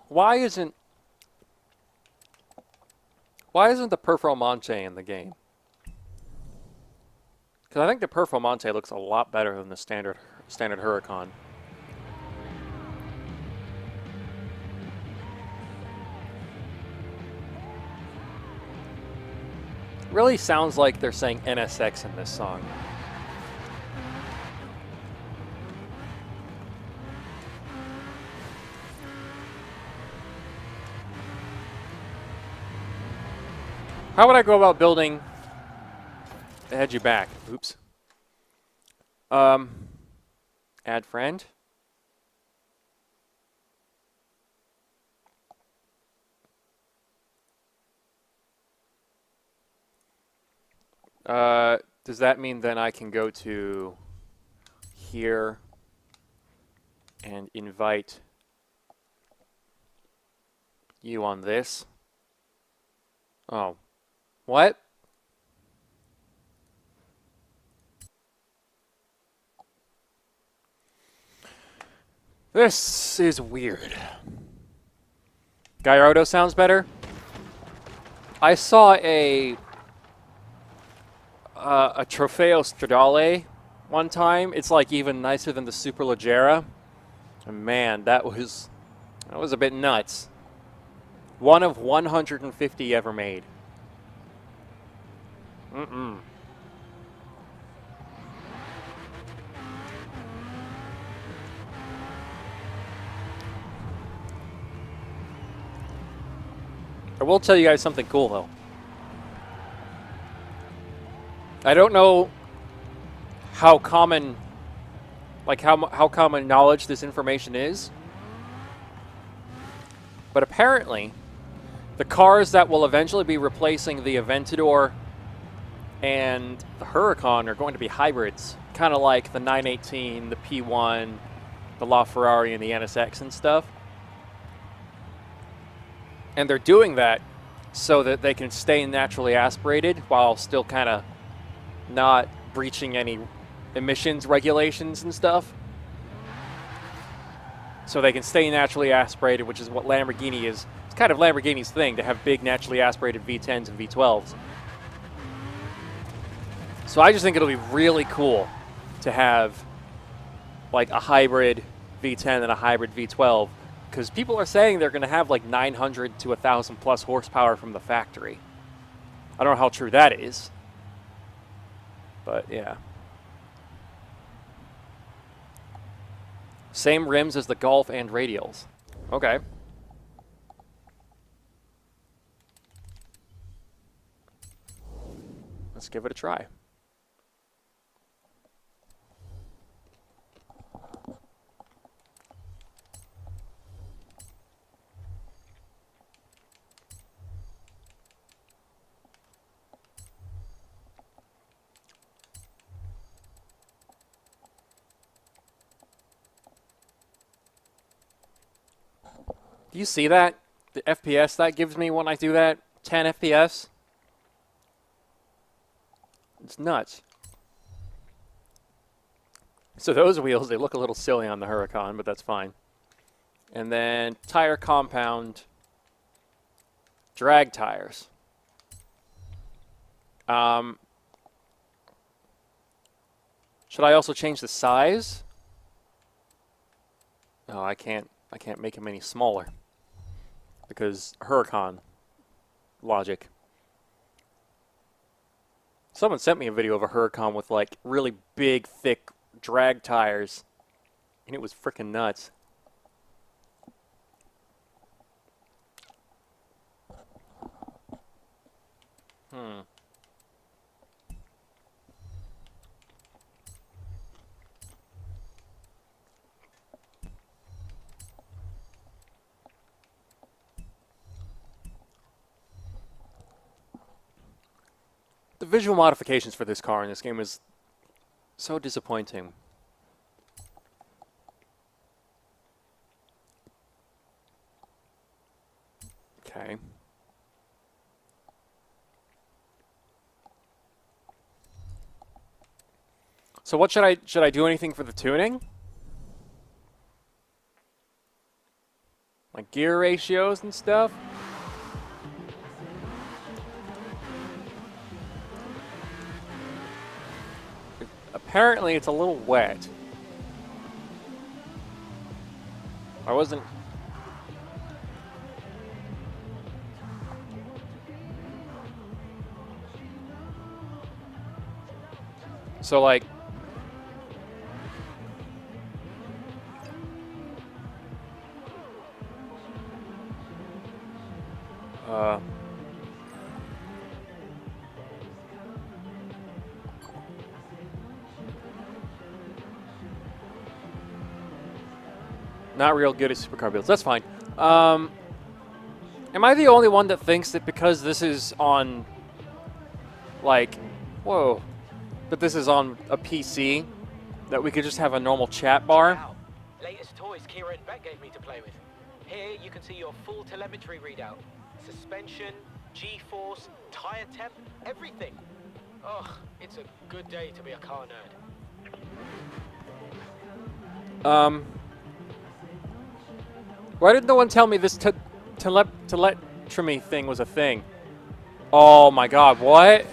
why isn't the Performante in the game? Because I think the Performante looks a lot better than the standard Huracan. Really sounds like they're saying NSX in this song. How would I go about building to head you back? Oops. Add friend. Does that mean then I can go to here and invite you on this? Oh. What? This is weird. Gallardo sounds better. I saw a Trofeo Stradale one time. It's like even nicer than the Superleggera. And man, that was a bit nuts. One of 150 ever made. Mm-mm. I will tell you guys something cool though. I don't know how common, how common knowledge this information is, but apparently, the cars that will eventually be replacing the Aventador and the Huracan are going to be hybrids, kind of like the 918, the P1, the LaFerrari, and the NSX and stuff. And they're doing that so that they can stay naturally aspirated while still kind of not breaching any emissions regulations and stuff. So they can stay naturally aspirated, which is what Lamborghini is. It's kind of Lamborghini's thing to have big naturally aspirated V10s and V12s. So I just think it'll be really cool to have like a hybrid V10 and a hybrid V12, because people are saying they're going to have like 900 to 1,000 plus horsepower from the factory. I don't know how true that is, but yeah. Same rims as the Golf and radials. Okay. Let's give it a try. Do you see that? The FPS that gives me when I do that? 10 FPS? It's nuts. So those wheels, they look a little silly on the Huracan, but that's fine. And then tire compound, drag tires. Should I also change the size? Oh, I can't make him any smaller because Huracan logic. Someone sent me a video of a Huracan with like really big, thick drag tires, and it was freaking nuts. The visual modifications for this car in this game is so disappointing. Okay. So what should I do anything for the tuning? Like gear ratios and stuff? Apparently it's a little wet. I wasn't... So like... Not real good at supercar builds. That's fine. Am I the only one that thinks that because this is on, like, whoa, that this is on a PC, that we could just have a normal chat bar? Wow. Latest toys Kira and Beck gave me to play with. Here you can see your full telemetry readout. Suspension, G-force, tire temp, everything. Oh, it's a good day to be a car nerd. Why did no one tell me this telemetry thing was a thing? Oh my god, what?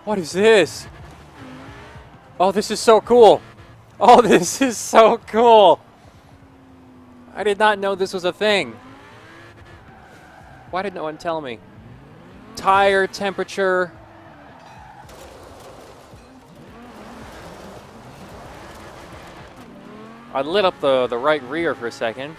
What is this? Oh, this is so cool. Oh, this is so cool. I did not know this was a thing. Why did no one tell me? Tire temperature. I lit up the right rear for a second.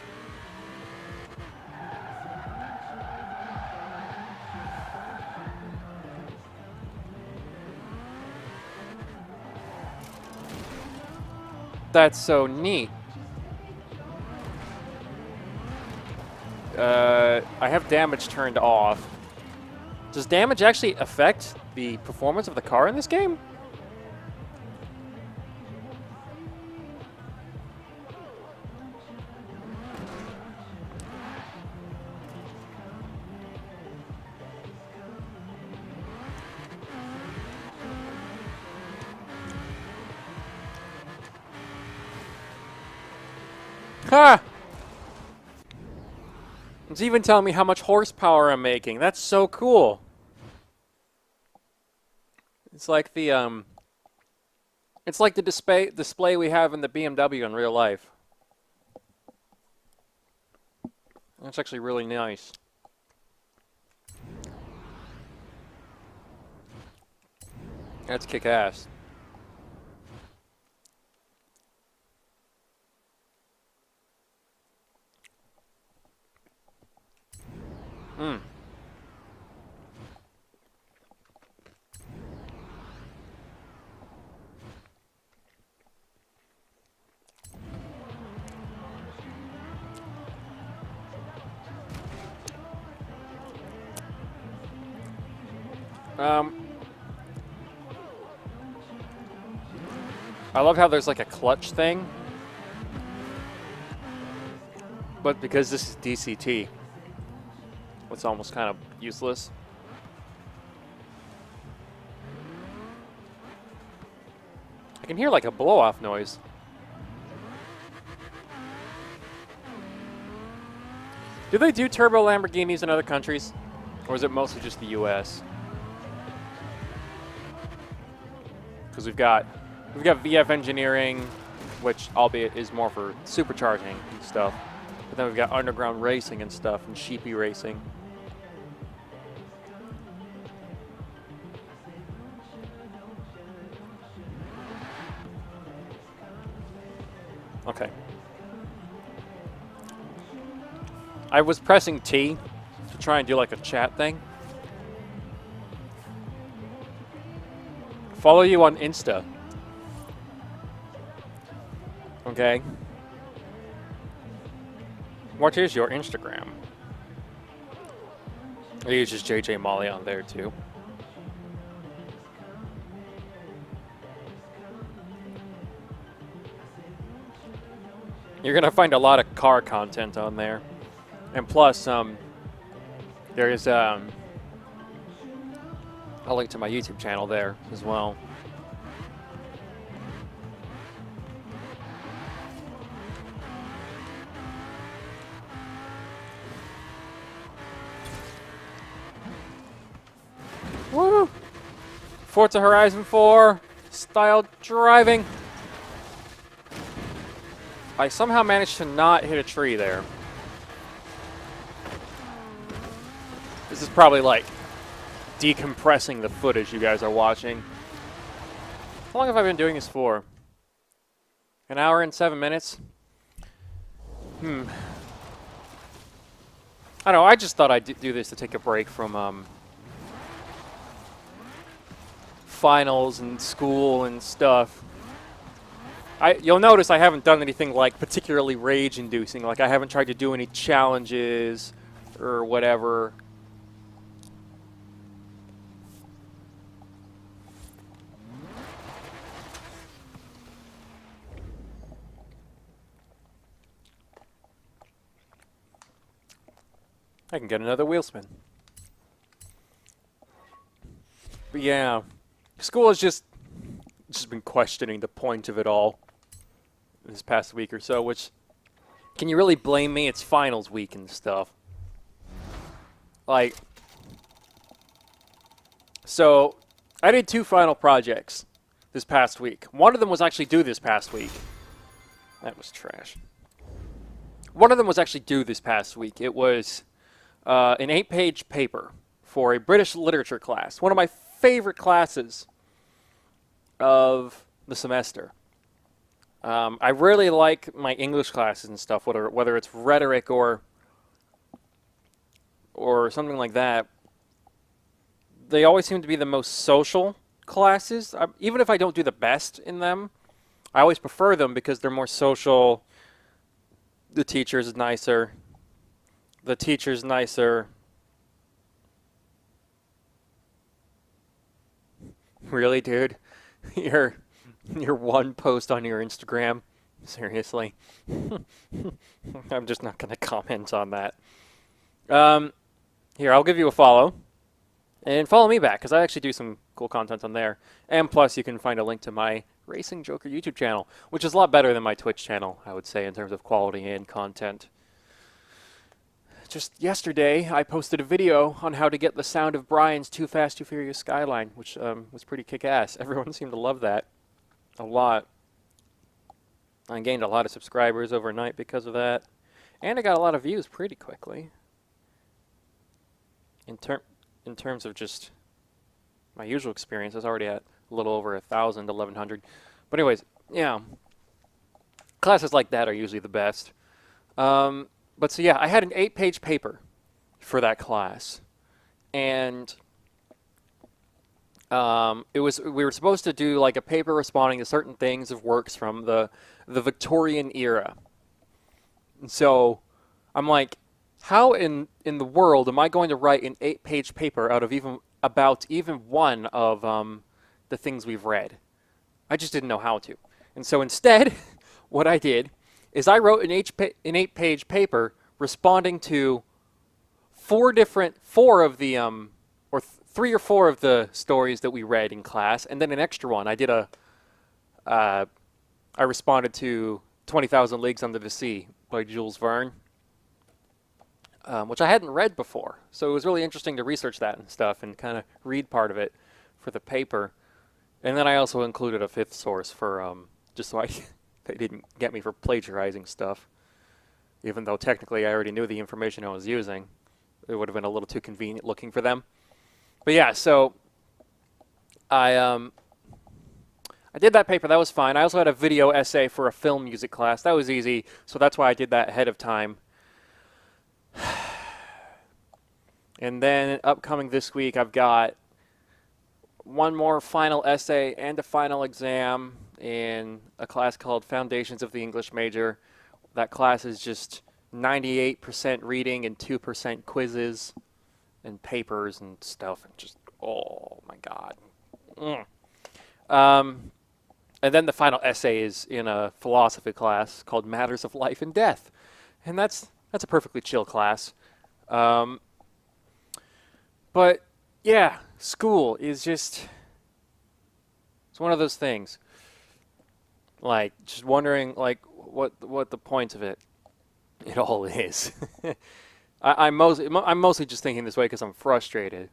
That's so neat. I have damage turned off. Does damage actually affect the performance of the car in this game? Ha! It's even telling me how much horsepower I'm making. That's so cool. It's like the display we have in the BMW in real life. That's actually really nice. That's kick-ass. Hmm. I love how there's like a clutch thing, but because this is DCT, it's almost kind of useless. I can hear like a blow-off noise. Do they do turbo Lamborghinis in other countries? Or is it mostly just the US? Because we've got VF Engineering, which albeit is more for supercharging and stuff. But then we've got underground racing and stuff, and sheepy racing. Okay. I was pressing T to try and do like a chat thing. Follow you on Insta. Okay. What is your Instagram? I use just JJ Molly on there too. You're gonna find a lot of car content on there, and plus, there is a link to my YouTube channel there as well. Woo! Forza Horizon 4 style driving. I somehow managed to not hit a tree there. This is probably like decompressing the footage you guys are watching. How long have I been doing this for? An hour and 7 minutes? I don't know, I just thought I'd do this to take a break from finals and school and stuff. You'll notice I haven't done anything like particularly rage-inducing. Like I haven't tried to do any challenges or whatever. I can get another wheel spin. But yeah, school has just been questioning the point of it all this past week or so, which, can you really blame me? It's finals week and stuff. Like, so I did 2 final projects this past week. One of them was actually due this past week. That was trash. One of them was actually due this past week. It was an 8-page paper for a British literature class. One of my favorite classes of the semester. I really like my English classes and stuff, whether it's rhetoric or something like that. They always seem to be the most social classes. Even if I don't do the best in them, I always prefer them because they're more social. The teacher's nicer. The teacher's nicer. Really, dude? Your one post on your Instagram? Seriously? I'm just not going to comment on that. Here, I'll give you a follow. And follow me back, because I actually do some cool content on there. And plus, you can find a link to my Racing Joker YouTube channel, which is a lot better than my Twitch channel, I would say, in terms of quality and content. Just yesterday, I posted a video on how to get the sound of Brian's Too Fast, Too Furious Skyline, which was pretty kick-ass. Everyone seemed to love that a lot. I gained a lot of subscribers overnight because of that. And I got a lot of views pretty quickly. In terms of just my usual experience, I was already at a little over 1,000, 1,100. But anyways, yeah. Classes like that are usually the best. But so yeah, I had an 8-page paper for that class. And we were supposed to do like a paper responding to certain things of works from the Victorian era. And so I'm like, how in the world am I going to write an 8-page paper about even one of the things we've read? I just didn't know how to. And so instead, what I did is I wrote an 8-page paper responding to 3 or 4 of the stories that we read in class, and then an extra one. I responded to 20,000 Leagues Under the Sea by Jules Verne, which I hadn't read before. So it was really interesting to research that and stuff and kind of read part of it for the paper. And then I also included a 5th source for just so I they didn't get me for plagiarizing stuff, even though technically I already knew the information I was using. It would have been a little too convenient looking for them. But yeah, so I I did that paper. That was fine. I also had a video essay for a film music class. That was easy, so that's why I did that ahead of time. And then upcoming this week, I've got one more final essay and a final exam in a class called Foundations of the English Major. That class is just 98% reading and 2% quizzes and papers and stuff. And just, oh my God. And then the final essay is in a philosophy class called Matters of Life and Death. And that's a perfectly chill class. But yeah, school is just, it's one of those things. Like, just wondering, like, what the point of it all is. I'm mostly just thinking this way because I'm frustrated.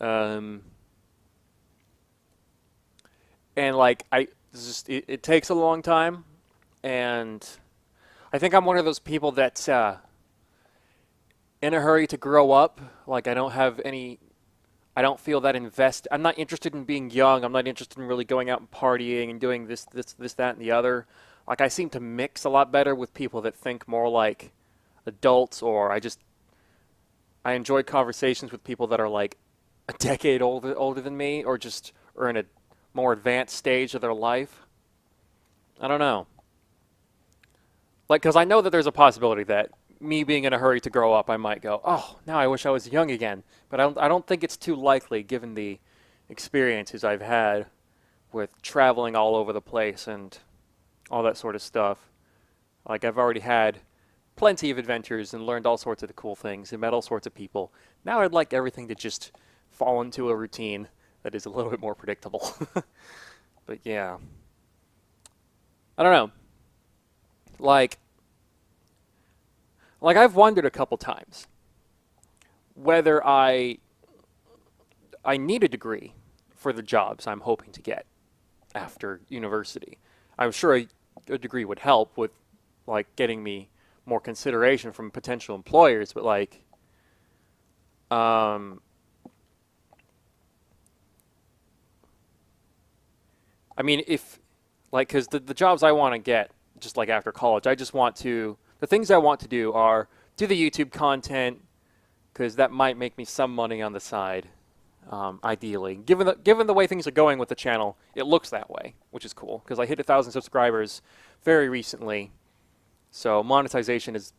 And like, it takes a long time, and I think I'm one of those people that's in a hurry to grow up. Like, I don't feel that I'm not interested in being young. I'm not interested in really going out and partying and doing this, that, and the other. Like, I seem to mix a lot better with people that think more like adults, or I enjoy conversations with people that are like a decade older than me, or in a more advanced stage of their life. I don't know. Like, because I know that there's a possibility that me being in a hurry to grow up, I might go, oh, now I wish I was young again. But I don't think it's too likely given the experiences I've had with traveling all over the place and all that sort of stuff. Like, I've already had plenty of adventures and learned all sorts of cool things and met all sorts of people. Now I'd like everything to just fall into a routine that is a little bit more predictable. But yeah. I don't know. Like I've wondered a couple times whether I need a degree for the jobs I'm hoping to get after university. I'm sure a degree would help with like getting me more consideration from potential employers, but like I mean, because the jobs I want to get, just like after college, the things I want to do are do the YouTube content, because that might make me some money on the side, ideally. Given the way things are going with the channel, it looks that way, which is cool, because I hit 1,000 subscribers very recently, so monetization is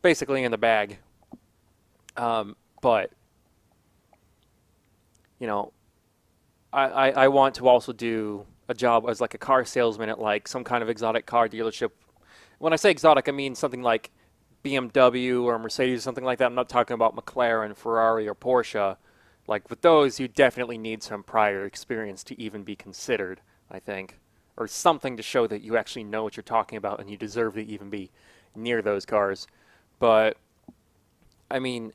basically in the bag. But, you know, I want to also do a job as like a car salesman at like some kind of exotic car dealership. When I say exotic, I mean something like BMW or Mercedes or something like that. I'm not talking about McLaren, Ferrari, or Porsche. Like with those, you definitely need some prior experience to even be considered, I think. Or something to show that you actually know what you're talking about and you deserve to even be near those cars. But, I mean,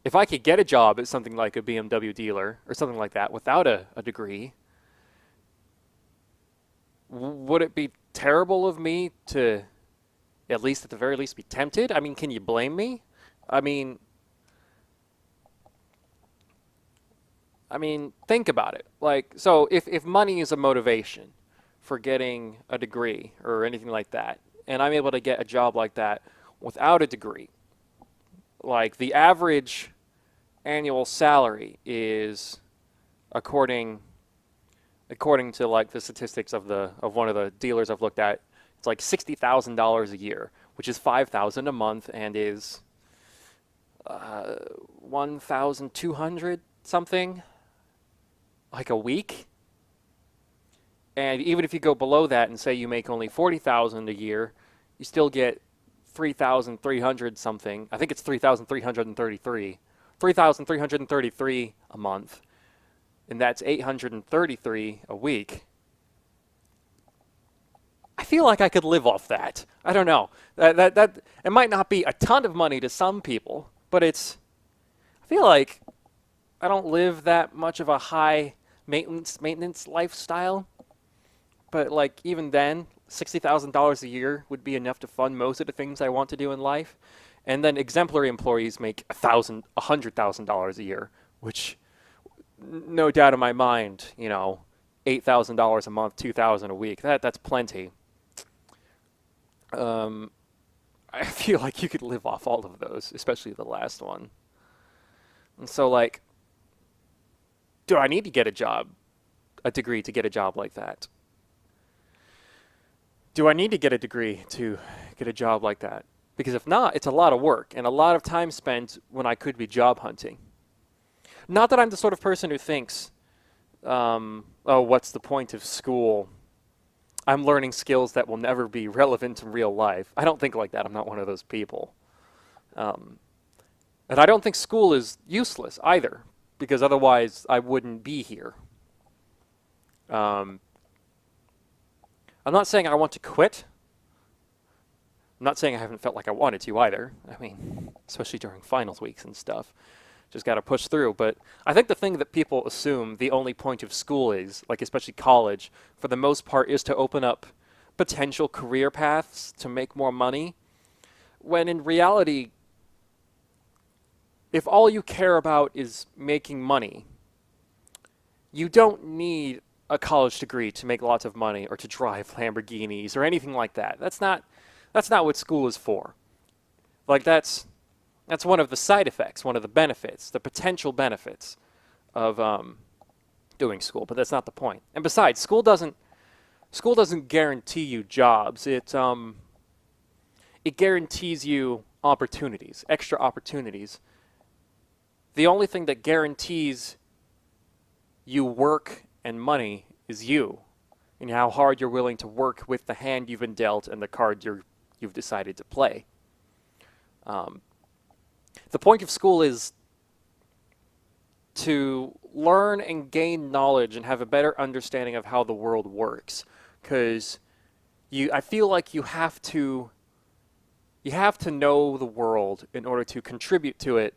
if I could get a job at something like a BMW dealer or something like that without a degree, would it be terrible of me to, at least at the very least, be tempted? I mean, can you blame me? I mean, think about it. Like, so if money is a motivation for getting a degree or anything like that, and I'm able to get a job like that without a degree, like the average annual salary is, according to like the statistics of one of the dealers I've looked at, it's like $60,000 a year, which is $5,000 a month and is 1,200 something like a week. And even if you go below that and say you make only $40,000 a year, you still get 3,300 something. I think it's 3,333. 3,333 a month, and that's 833 a week. I feel like I could live off that. I don't know. That it might not be a ton of money to some people, but I feel like I don't live that much of a high maintenance lifestyle. But like even then, $60,000 a year would be enough to fund most of the things I want to do in life. And then exemplary employees make $100,000 a year, which no doubt in my mind, $8,000 a month, 2,000 a week. That's plenty. Um, I feel like you could live off all of those, especially the last one. And so like, do I need to get a degree to get a job like that? Do I need to get a degree to get a job like that? Because if not, it's a lot of work and a lot of time spent when I could be job hunting. Not that I'm the sort of person who thinks, oh, what's the point of school? I'm learning skills that will never be relevant in real life. I don't think like that. I'm not one of those people. Um, and I don't think school is useless either, because otherwise I wouldn't be here. Um, I'm not saying I want to quit. I'm not saying I haven't felt like I wanted to either. I mean, especially during finals weeks and stuff. Just got to push through. But I think the thing that people assume the only point of school is, like especially college, for the most part, is to open up potential career paths to make more money. When in reality, if all you care about is making money, you don't need a college degree to make lots of money or to drive Lamborghinis or anything like that. That's not what school is for. Like that's one of the side effects, one of the benefits, the potential benefits of doing school, but that's not the point. And besides, school doesn't guarantee you jobs. It guarantees you opportunities, extra opportunities. The only thing that guarantees you work and money is you, and how hard you're willing to work with the hand you've been dealt and the card you've decided to play. The point of school is to learn and gain knowledge and have a better understanding of how the world works, because I feel like you have to know the world in order to contribute to it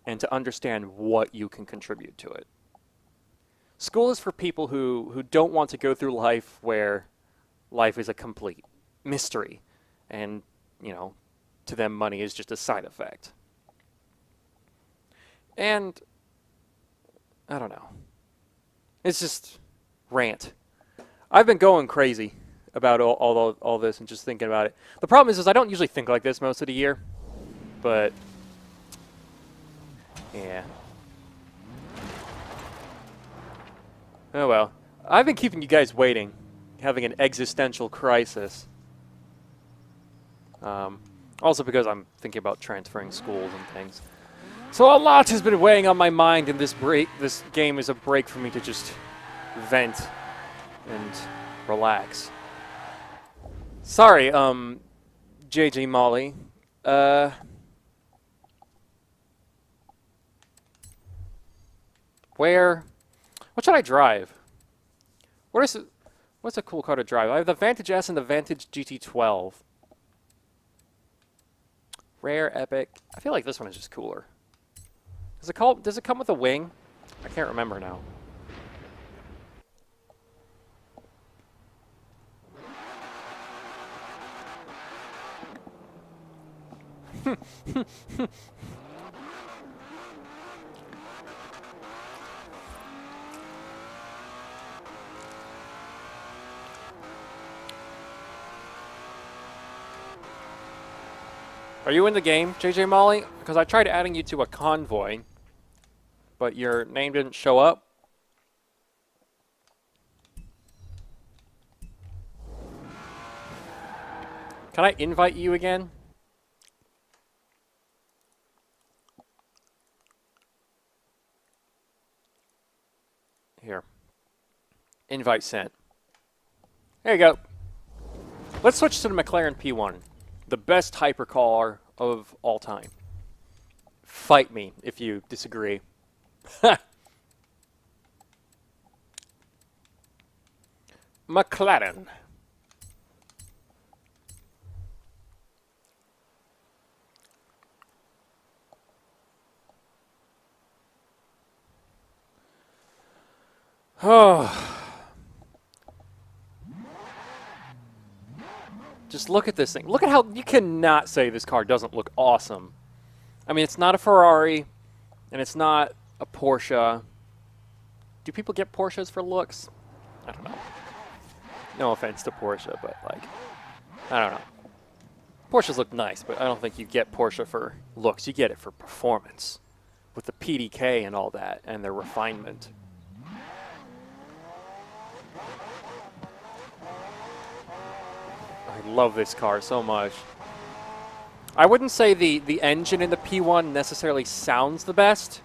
and to understand what you can contribute to it. School is for people who don't want to go through life where life is a complete mystery and, to them money is just a side effect. And I don't know. It's just rant. I've been going crazy about all this and just thinking about it. The problem is I don't usually think like this most of the year, but yeah. Oh well. I've been keeping you guys waiting, having an existential crisis. Also because I'm thinking about transferring schools and things. So a lot has been weighing on my mind, and this game is a break for me to just vent and relax. Sorry, JJ Molly. What should I drive? What's a cool car to drive? I have the Vantage S and the Vantage GT12. Rare, epic. I feel like this one is just cooler. Does it come with a wing? I can't remember now. Are you in the game, JJ Molly? Because I tried adding you to a convoy, but your name didn't show up. Can I invite you again? Here. Invite sent. There you go. Let's switch to the McLaren P1. The best hypercar of all time. Fight me if you disagree. McLaren. Oh, just look at this thing. Look at how you cannot say this car doesn't look awesome. I mean, it's not a Ferrari, and it's not a Porsche. Do people get Porsches for looks? I don't know. No offense to Porsche, but like, I don't know. Porsches look nice, but I don't think you get Porsche for looks. You get it for performance, with the PDK and all that, and their refinement. I love this car so much. I wouldn't say the engine in the P1 necessarily sounds the best,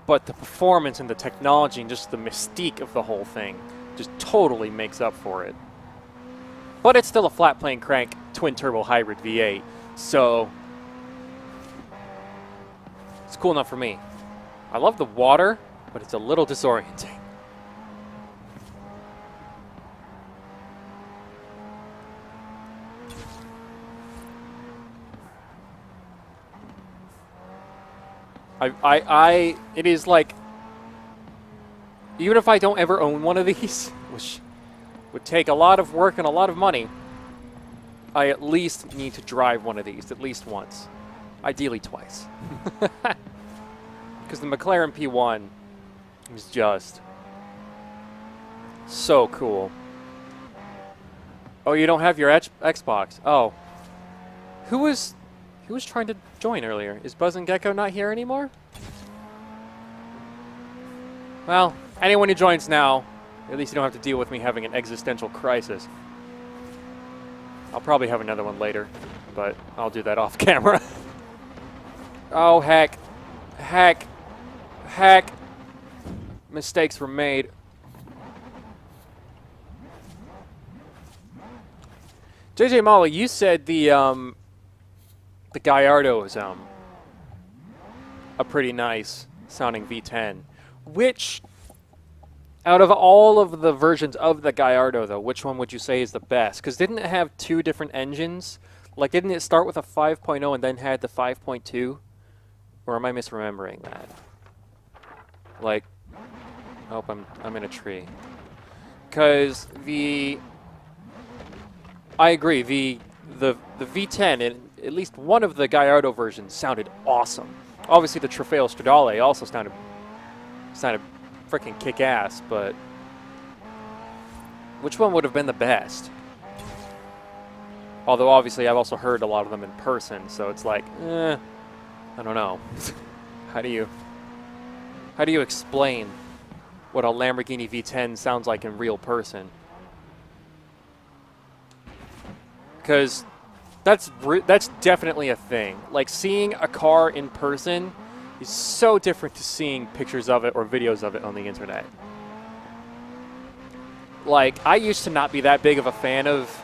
but the performance and the technology and just the mystique of the whole thing just totally makes up for it. But it's still a flat plane crank twin turbo hybrid V8, so it's cool enough for me. I love the water, but it's a little disorienting. It is like, even if I don't ever own one of these, which would take a lot of work and a lot of money, I at least need to drive one of these at least once, ideally twice. Because the McLaren P1 is just so cool. Oh, you don't have your Xbox. Oh. Who was trying to join earlier? Is Buzz and Gecko not here anymore? Well, anyone who joins now, at least you don't have to deal with me having an existential crisis. I'll probably have another one later, but I'll do that off camera. Oh, heck. Heck. Heck. Mistakes were made. JJ Molly, you said the Gallardo is a pretty nice sounding V10. Which, out of all of the versions of the Gallardo, though, which one would you say is the best? Because didn't it have two different engines? Like, didn't it start with a 5.0 and then had the 5.2? Or am I misremembering that? Like, oh, I'm in a tree. Because I agree, the V10 in at least one of the Gallardo versions sounded awesome. Obviously, the Trofeo Stradale also sounded freaking kick-ass, but which one would have been the best? Although, obviously, I've also heard a lot of them in person, so it's like, I don't know. How do you explain what a Lamborghini V10 sounds like in real person? Because that's definitely a thing. Like, seeing a car in person is so different to seeing pictures of it or videos of it on the internet. Like, I used to not be that big of a fan of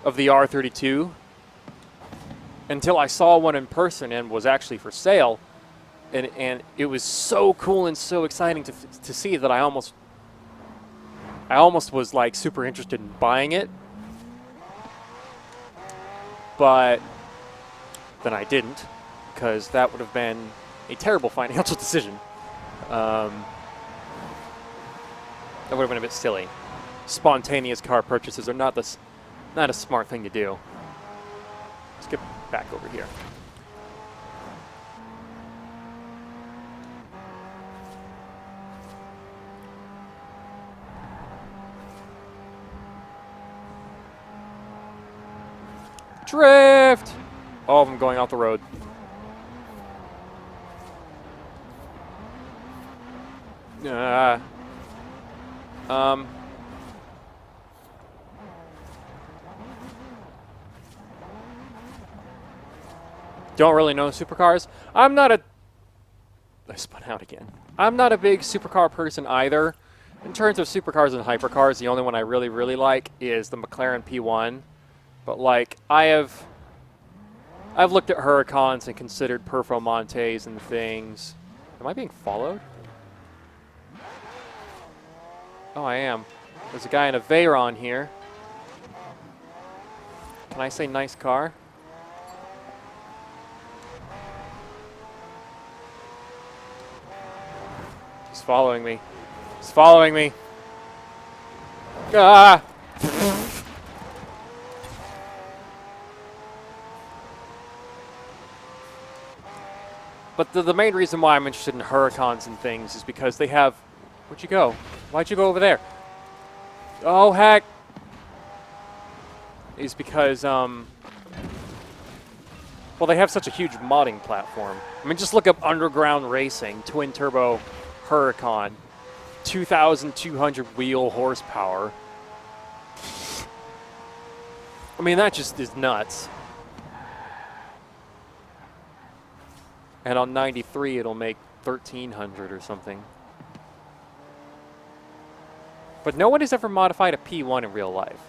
the R32 until I saw one in person and was actually for sale, and it was so cool and so exciting to see that I almost was like super interested in buying it. But then I didn't, because that would have been a terrible financial decision. That would have been a bit silly. Spontaneous car purchases are not a smart thing to do. Let's get back over here. Drift! Oh, I'm going off the road. Don't really know supercars. I spun out again. I'm not a big supercar person either. In terms of supercars and hypercars, the only one I really, really like is the McLaren P1. But like, I've looked at Huracans and considered Performantes and things. Am I being followed? Oh, I am. There's a guy in a Veyron here. Can I say nice car? He's following me. It's following me. Ah! But the main reason why I'm interested in Huracans and things is because they have... Where'd you go? Why'd you go over there? Oh, heck! Is because, well, they have such a huge modding platform. I mean, just look up Underground Racing, twin-turbo Huracan, 2,200 wheel horsepower. I mean, that just is nuts. And on 93, it'll make 1,300 or something. But no one has ever modified a P1 in real life.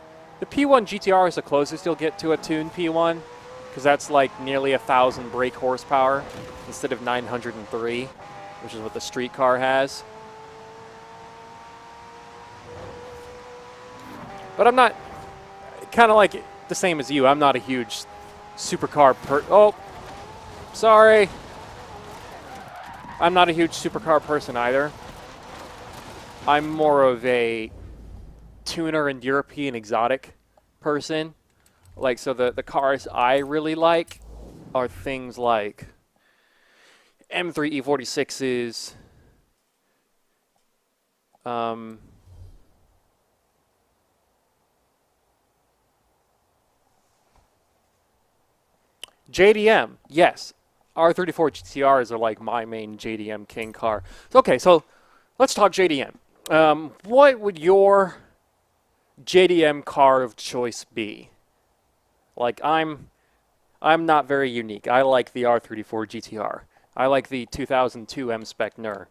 The P1 GTR is the closest you'll get to a tuned P1, because that's like nearly 1,000 brake horsepower instead of 903, which is what the street car has. But I'm not, kind of like the same as you, I'm not a huge supercar oh, sorry. I'm not a huge supercar person either. I'm more of a tuner and European exotic person. Like, so the cars I really like are things like M3 E46s, JDM, yes. R34 GTRs are like my main JDM king car. Okay, so let's talk JDM. What would your JDM car of choice be? Like, I'm not very unique. I like the R34 GTR. I like the 2002 M-Spec NER.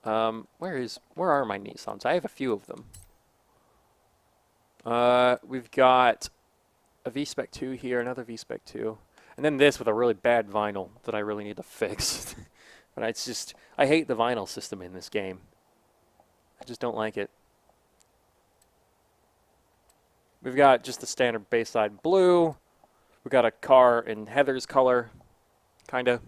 Where are my Nissans? I have a few of them. We've got a V-Spec 2 here, another V-Spec 2, and then this with a really bad vinyl that I really need to fix. But it's just, I hate the vinyl system in this game. I just don't like it. We've got just the standard Bayside blue. We've got a car in Heather's color, kinda.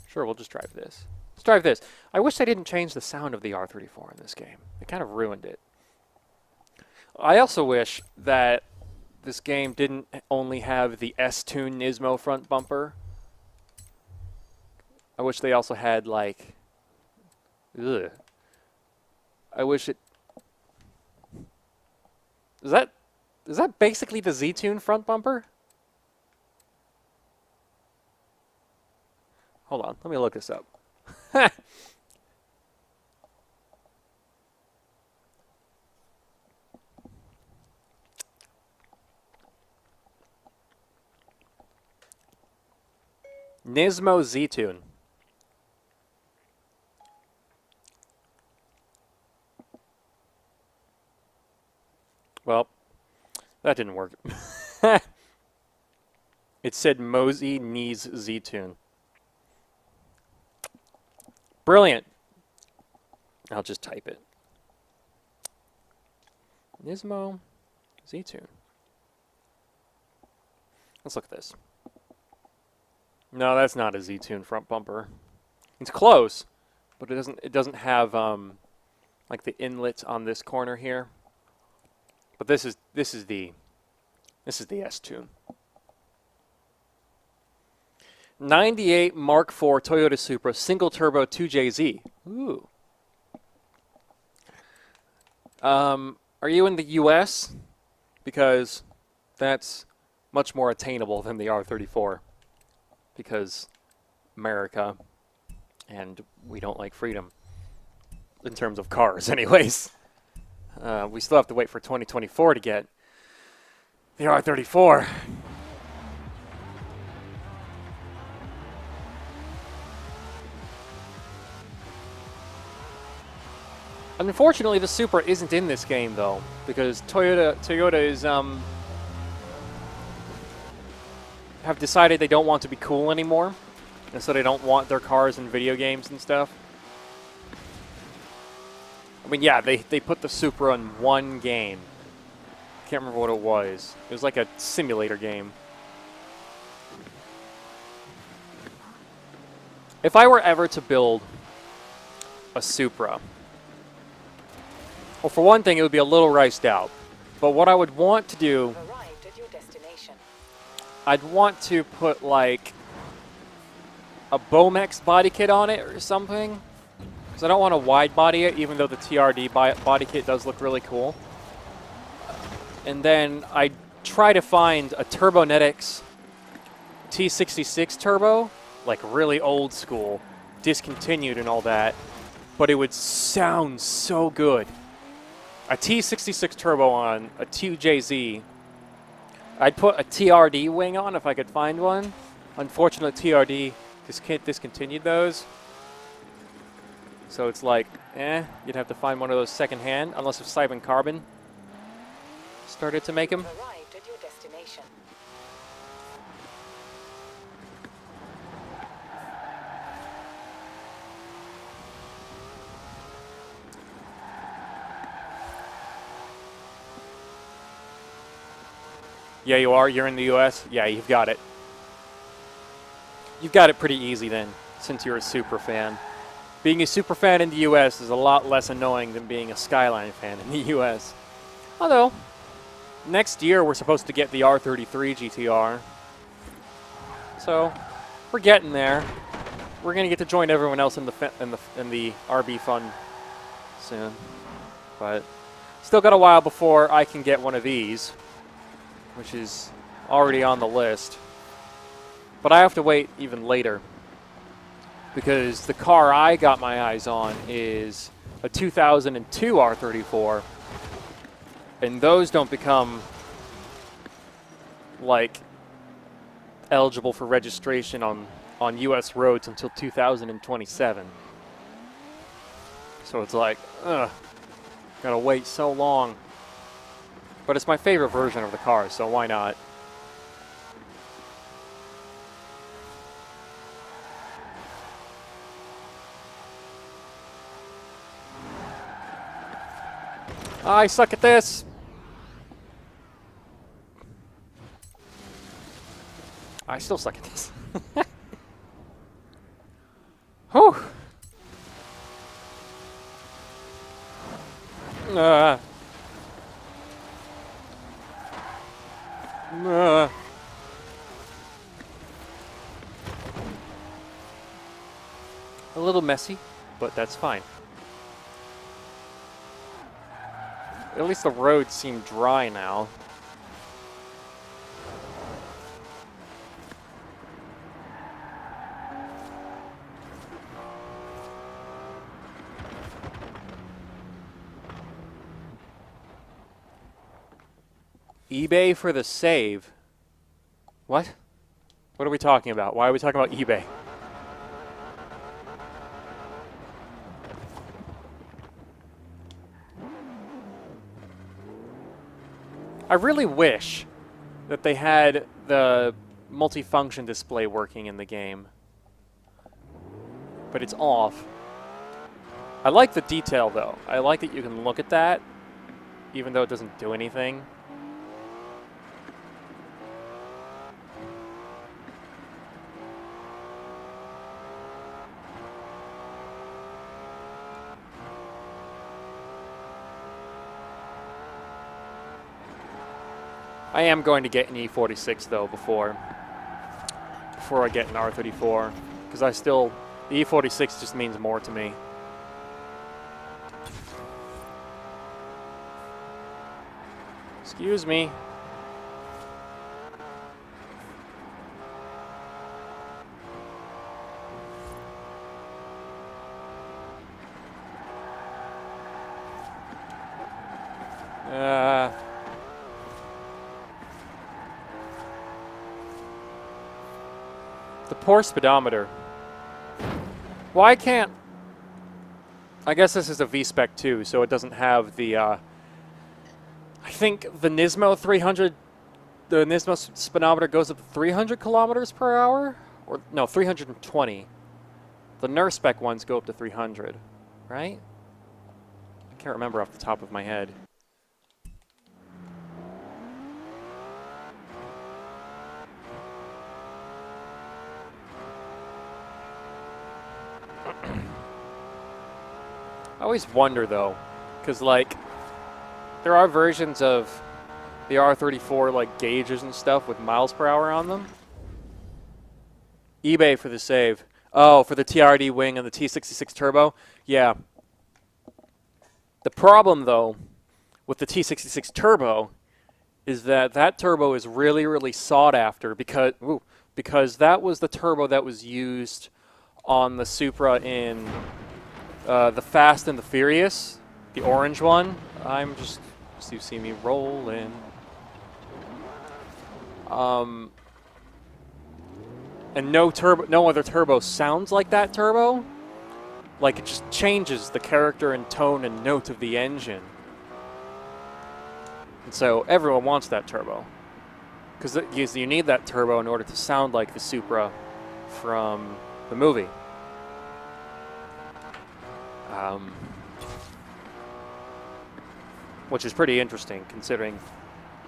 Sure, we'll just drive this. Let's drive this. I wish they didn't change the sound of the R34 in this game. It kind of ruined it. I also wish that this game didn't only have the S-Tune Nismo front bumper. I wish they also had, like... Ugh. I wish it... Is that basically the Z-Tune front bumper? Hold on, let me look this up. Nismo Z-Tune. Well, that didn't work. It said Mosey Knees Z-Tune. Brilliant. I'll just type it. Nismo Z-Tune. Let's look at this. No, that's not a Z-Tune front bumper. It's close, but it doesn't have like the inlet on this corner here. But this is the S-Tune. 98 Mark IV Toyota Supra single turbo 2JZ. Ooh. Are you in the US? Because that's much more attainable than the R34. Because America, and we don't like freedom. In terms of cars, anyways. We still have to wait for 2024 to get the R34. Unfortunately, the Supra isn't in this game, though, because Toyota is have decided they don't want to be cool anymore, and so they don't want their cars in video games and stuff. I mean, yeah, they put the Supra in one game. Can't remember what it was. It was like a simulator game. If I were ever to build a Supra, well, for one thing, it would be a little riced out. But what I would want to do, You've arrived at your destination. I'd want to put like a Bomex body kit on it or something. Because I don't want to wide body it, even though the TRD body kit does look really cool. And then I'd try to find a Turbonetics T66 turbo, like really old school, discontinued and all that, but it would sound so good. A T66 turbo on a 2JZ. I'd put a TRD wing on if I could find one. Unfortunately, TRD discontinued those. So it's like, you'd have to find one of those secondhand, unless if Cybin Carbon started to make them. You've arrived at your destination. Yeah, you are. You're in the U.S. Yeah, you've got it. You've got it pretty easy then, since you're a super fan. Being a super fan in the U.S. is a lot less annoying than being a Skyline fan in the U.S. Although, next year we're supposed to get the R33 GTR. So, we're getting there. We're gonna get to join everyone else in the RB fun soon. But still got a while before I can get one of these, which is already on the list. But I have to wait even later, because the car I got my eyes on is a 2002 R34, and those don't become like eligible for registration on US roads until 2027. So it's like, gotta wait so long. But it's my favorite version of the car, so why not? I suck at this. I still suck at this. Whew. A little messy, but that's fine. At least the roads seem dry now. eBay for the save. What? What are we talking about? Why are we talking about eBay? I really wish that they had the multifunction display working in the game, but it's off. I like the detail though. I like that you can look at that even though it doesn't do anything. I am going to get an E46 though before I get an R34, because the E46 just means more to me. Excuse me. The poor speedometer. Why can't... I guess this is a V-Spec too, so it doesn't have the... I think the Nismo 300... The Nismo speedometer goes up to 300 kilometers per hour? Or, no, 320. The NER-Spec ones go up to 300, right? I can't remember off the top of my head. I always wonder though, because like there are versions of the R34 like gauges and stuff with miles per hour on them. eBay for the save. Oh, for the TRD wing and the T66 turbo. Yeah. The problem though with the T66 turbo is that that turbo is really, really sought after because that was the turbo that was used on the Supra in the Fast and the Furious, the orange one. I'm just, so you see me rolling. And no other turbo sounds like that turbo. Like it just changes the character and tone and note of the engine. And so everyone wants that turbo. Because you need that turbo in order to sound like the Supra from the movie. Which is pretty interesting considering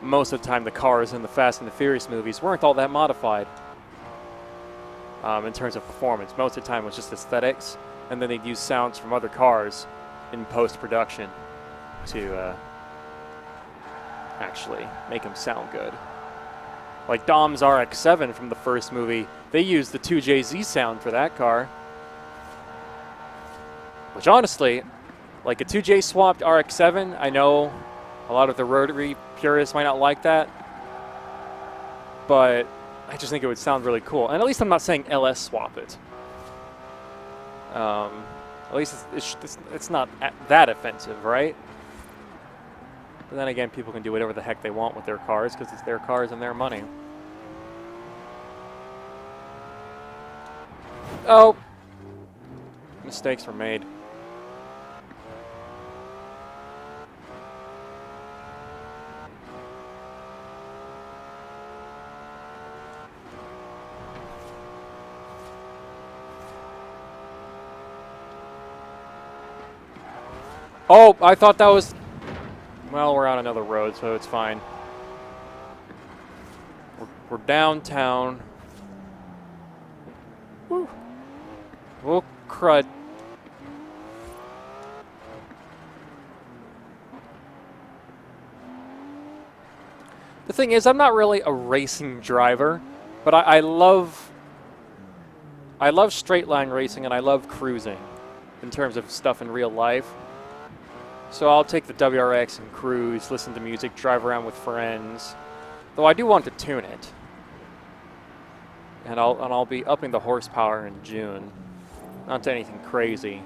most of the time the cars in the Fast and the Furious movies weren't all that modified in terms of performance. Most of the time it was just aesthetics, and then they'd use sounds from other cars in post-production to actually make them sound good. Like Dom's RX-7 from the first movie, they used the 2JZ sound for that car. Which honestly, like a 2J swapped RX-7, I know a lot of the rotary purists might not like that, but I just think it would sound really cool. And at least I'm not saying LS swap it. At least it's not that offensive, right? But then again, people can do whatever the heck they want with their cars because it's their cars and their money. Oh! Mistakes were made. Oh, I thought that was... Well, we're on another road, so it's fine. We're downtown. Woo. Oh, crud. The thing is, I'm not really a racing driver, but I love straight line racing and I love cruising in terms of stuff in real life. So I'll take the WRX and cruise, listen to music, drive around with friends. Though I do want to tune it. And I'll be upping the horsepower in June. Not to anything crazy.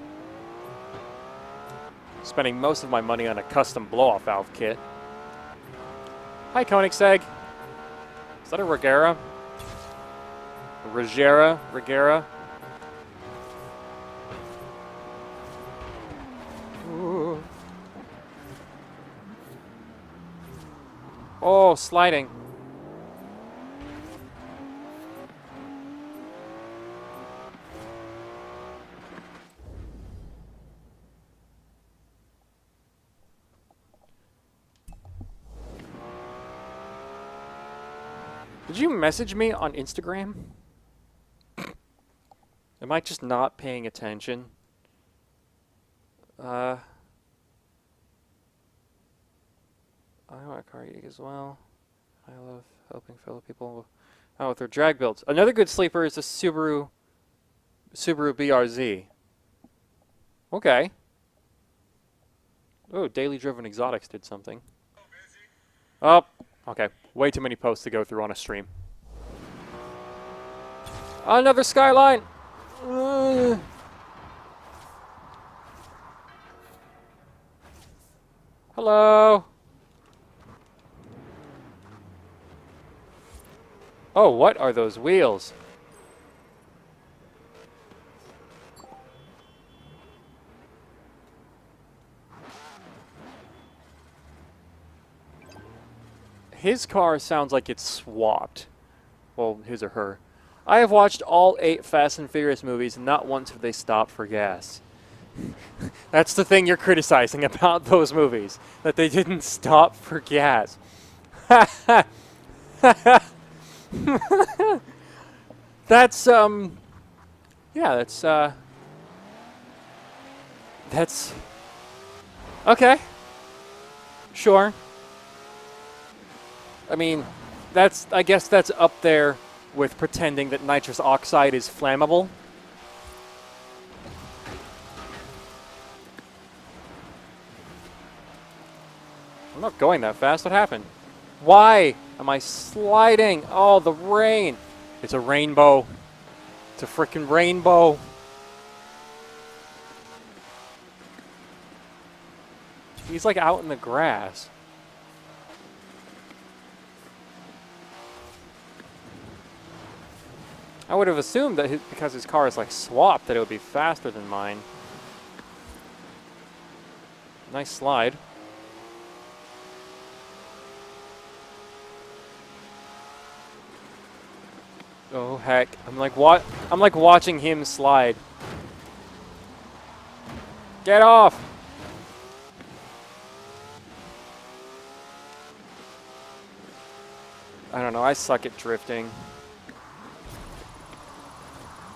Spending most of my money on a custom blow-off valve kit. Hi, Koenigsegg. Is that a Regera? Regera? Ooh. Oh, sliding. Did you message me on Instagram? Am I just not paying attention? I want a car gig as well. I love helping fellow people out with their drag builds. Another good sleeper is the Subaru BRZ. Okay. Oh, Daily Driven Exotics did something. Oh, okay. Way too many posts to go through on a stream. Another Skyline! Hello! Oh, what are those wheels? His car sounds like it's swapped. Well, his or her. I have watched all 8 Fast and Furious movies, and not once have they stopped for gas. That's the thing you're criticizing about those movies, that they didn't stop for gas. That's, yeah, that's Okay. Sure. I mean, I guess that's up there with pretending that nitrous oxide is flammable. I'm not going that fast. What happened? Why am I sliding? Oh, the rain. It's a rainbow. It's a freaking rainbow. He's like out in the grass. I would have assumed that because his car is like swapped that it would be faster than mine. Nice slide. Oh heck! I'm like watching him slide. Get off! I don't know. I suck at drifting.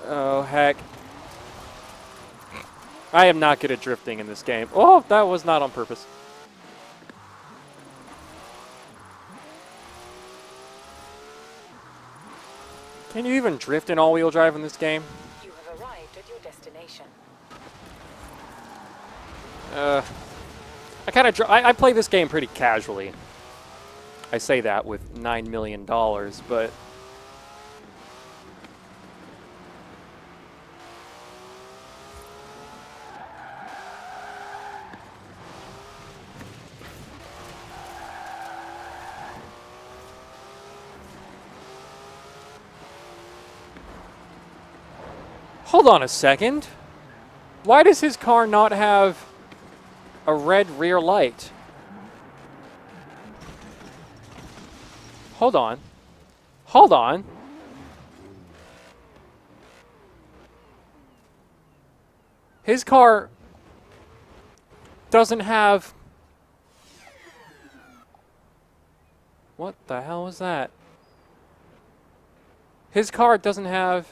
Oh heck! I am not good at drifting in this game. Oh, that was not on purpose. Can you even drift in all-wheel drive in this game? You have arrived at your destination. I play this game pretty casually. I say that with $9 million, but hold on a second. Why does his car not have a red rear light? Hold on. Hold on. His car doesn't have... What the hell was that? His car doesn't have...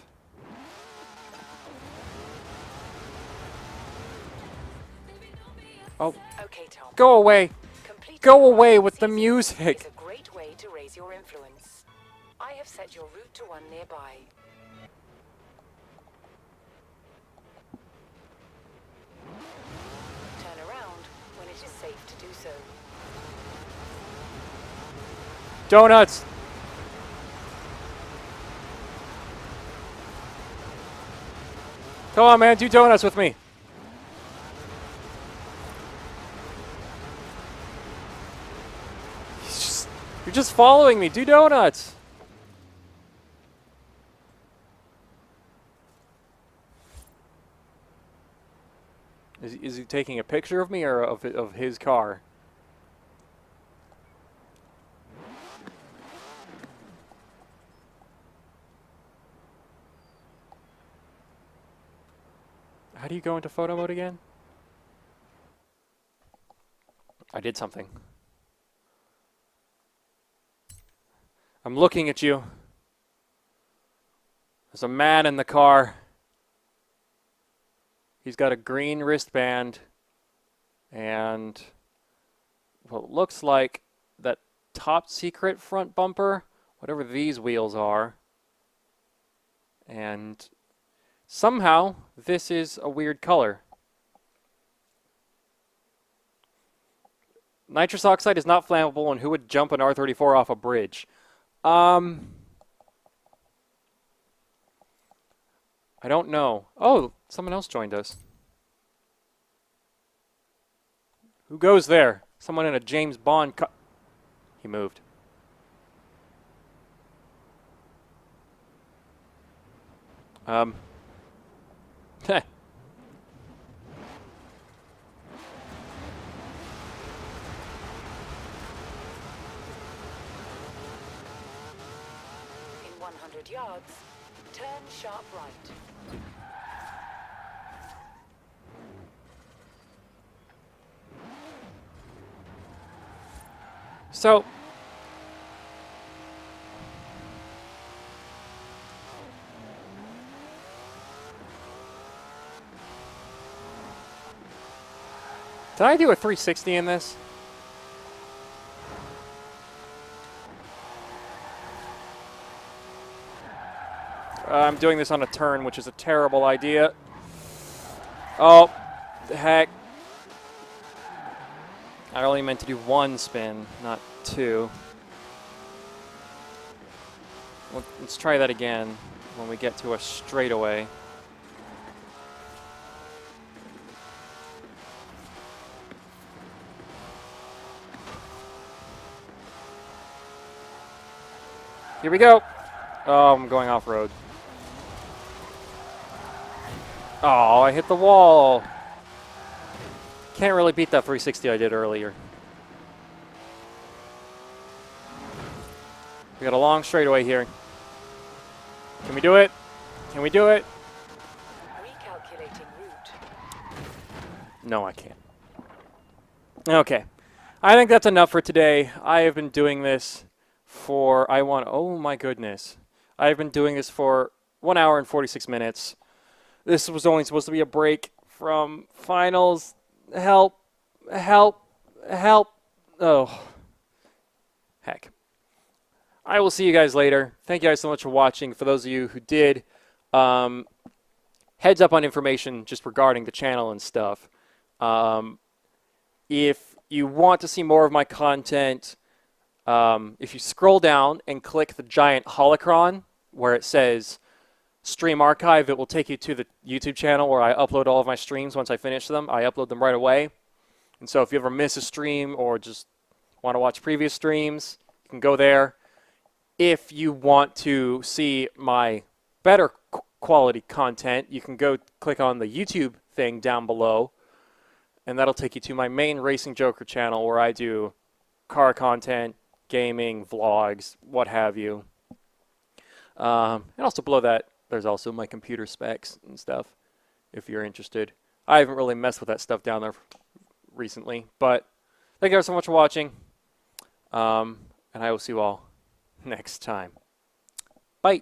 Oh, Okay, Tom. go away. Completing Go the away ride with the is music. a great way to raise your influence. I have set your route to one nearby. Turn around when it is safe to do so. Donuts. Come on, man. Do donuts with me. You're just following me. Do donuts. Is he taking a picture of me or of his car? How do you go into photo mode again? I did something. I'm looking at you. There's a man in the car. He's got a green wristband and what looks like that top secret front bumper, whatever these wheels are. And somehow this is a weird color. Nitrous oxide is not flammable, and who would jump an R34 off a bridge? I don't know. Oh, someone else joined us. Who goes there? Someone in a James Bond He moved. Heh. In 100 yards, turn sharp right. So, Did I do a 360 in this? I'm doing this on a turn, which is a terrible idea. Oh, the heck. I only meant to do one spin, not two. Let's try that again when we get to a straightaway. Here we go. Oh, I'm going off-road. Oh, I hit the wall. Can't really beat that 360 I did earlier. We got a long straightaway here. Can we do it? Can we do it? Recalculating route. No, I can't. Okay. I think that's enough for today. I have been doing this for, oh my goodness. I've been doing this for 1 hour and 46 minutes. This was only supposed to be a break from finals. Help. Help. Help. Oh. Heck. I will see you guys later. Thank you guys so much for watching. For those of you who did, heads up on information just regarding the channel and stuff. If you want to see more of my content, if you scroll down and click the giant holocron where it says Stream Archive, it will take you to the YouTube channel where I upload all of my streams once I finish them. I upload them right away. And so if you ever miss a stream or just want to watch previous streams, you can go there. If you want to see my better quality content, you can go click on the YouTube thing down below, and that'll take you to my main Racing Joker channel where I do car content, gaming, vlogs, what have you. And also below that, there's also my computer specs and stuff, if you're interested. I haven't really messed with that stuff down there recently, but thank you guys so much for watching, and I will see you all next time. Bye.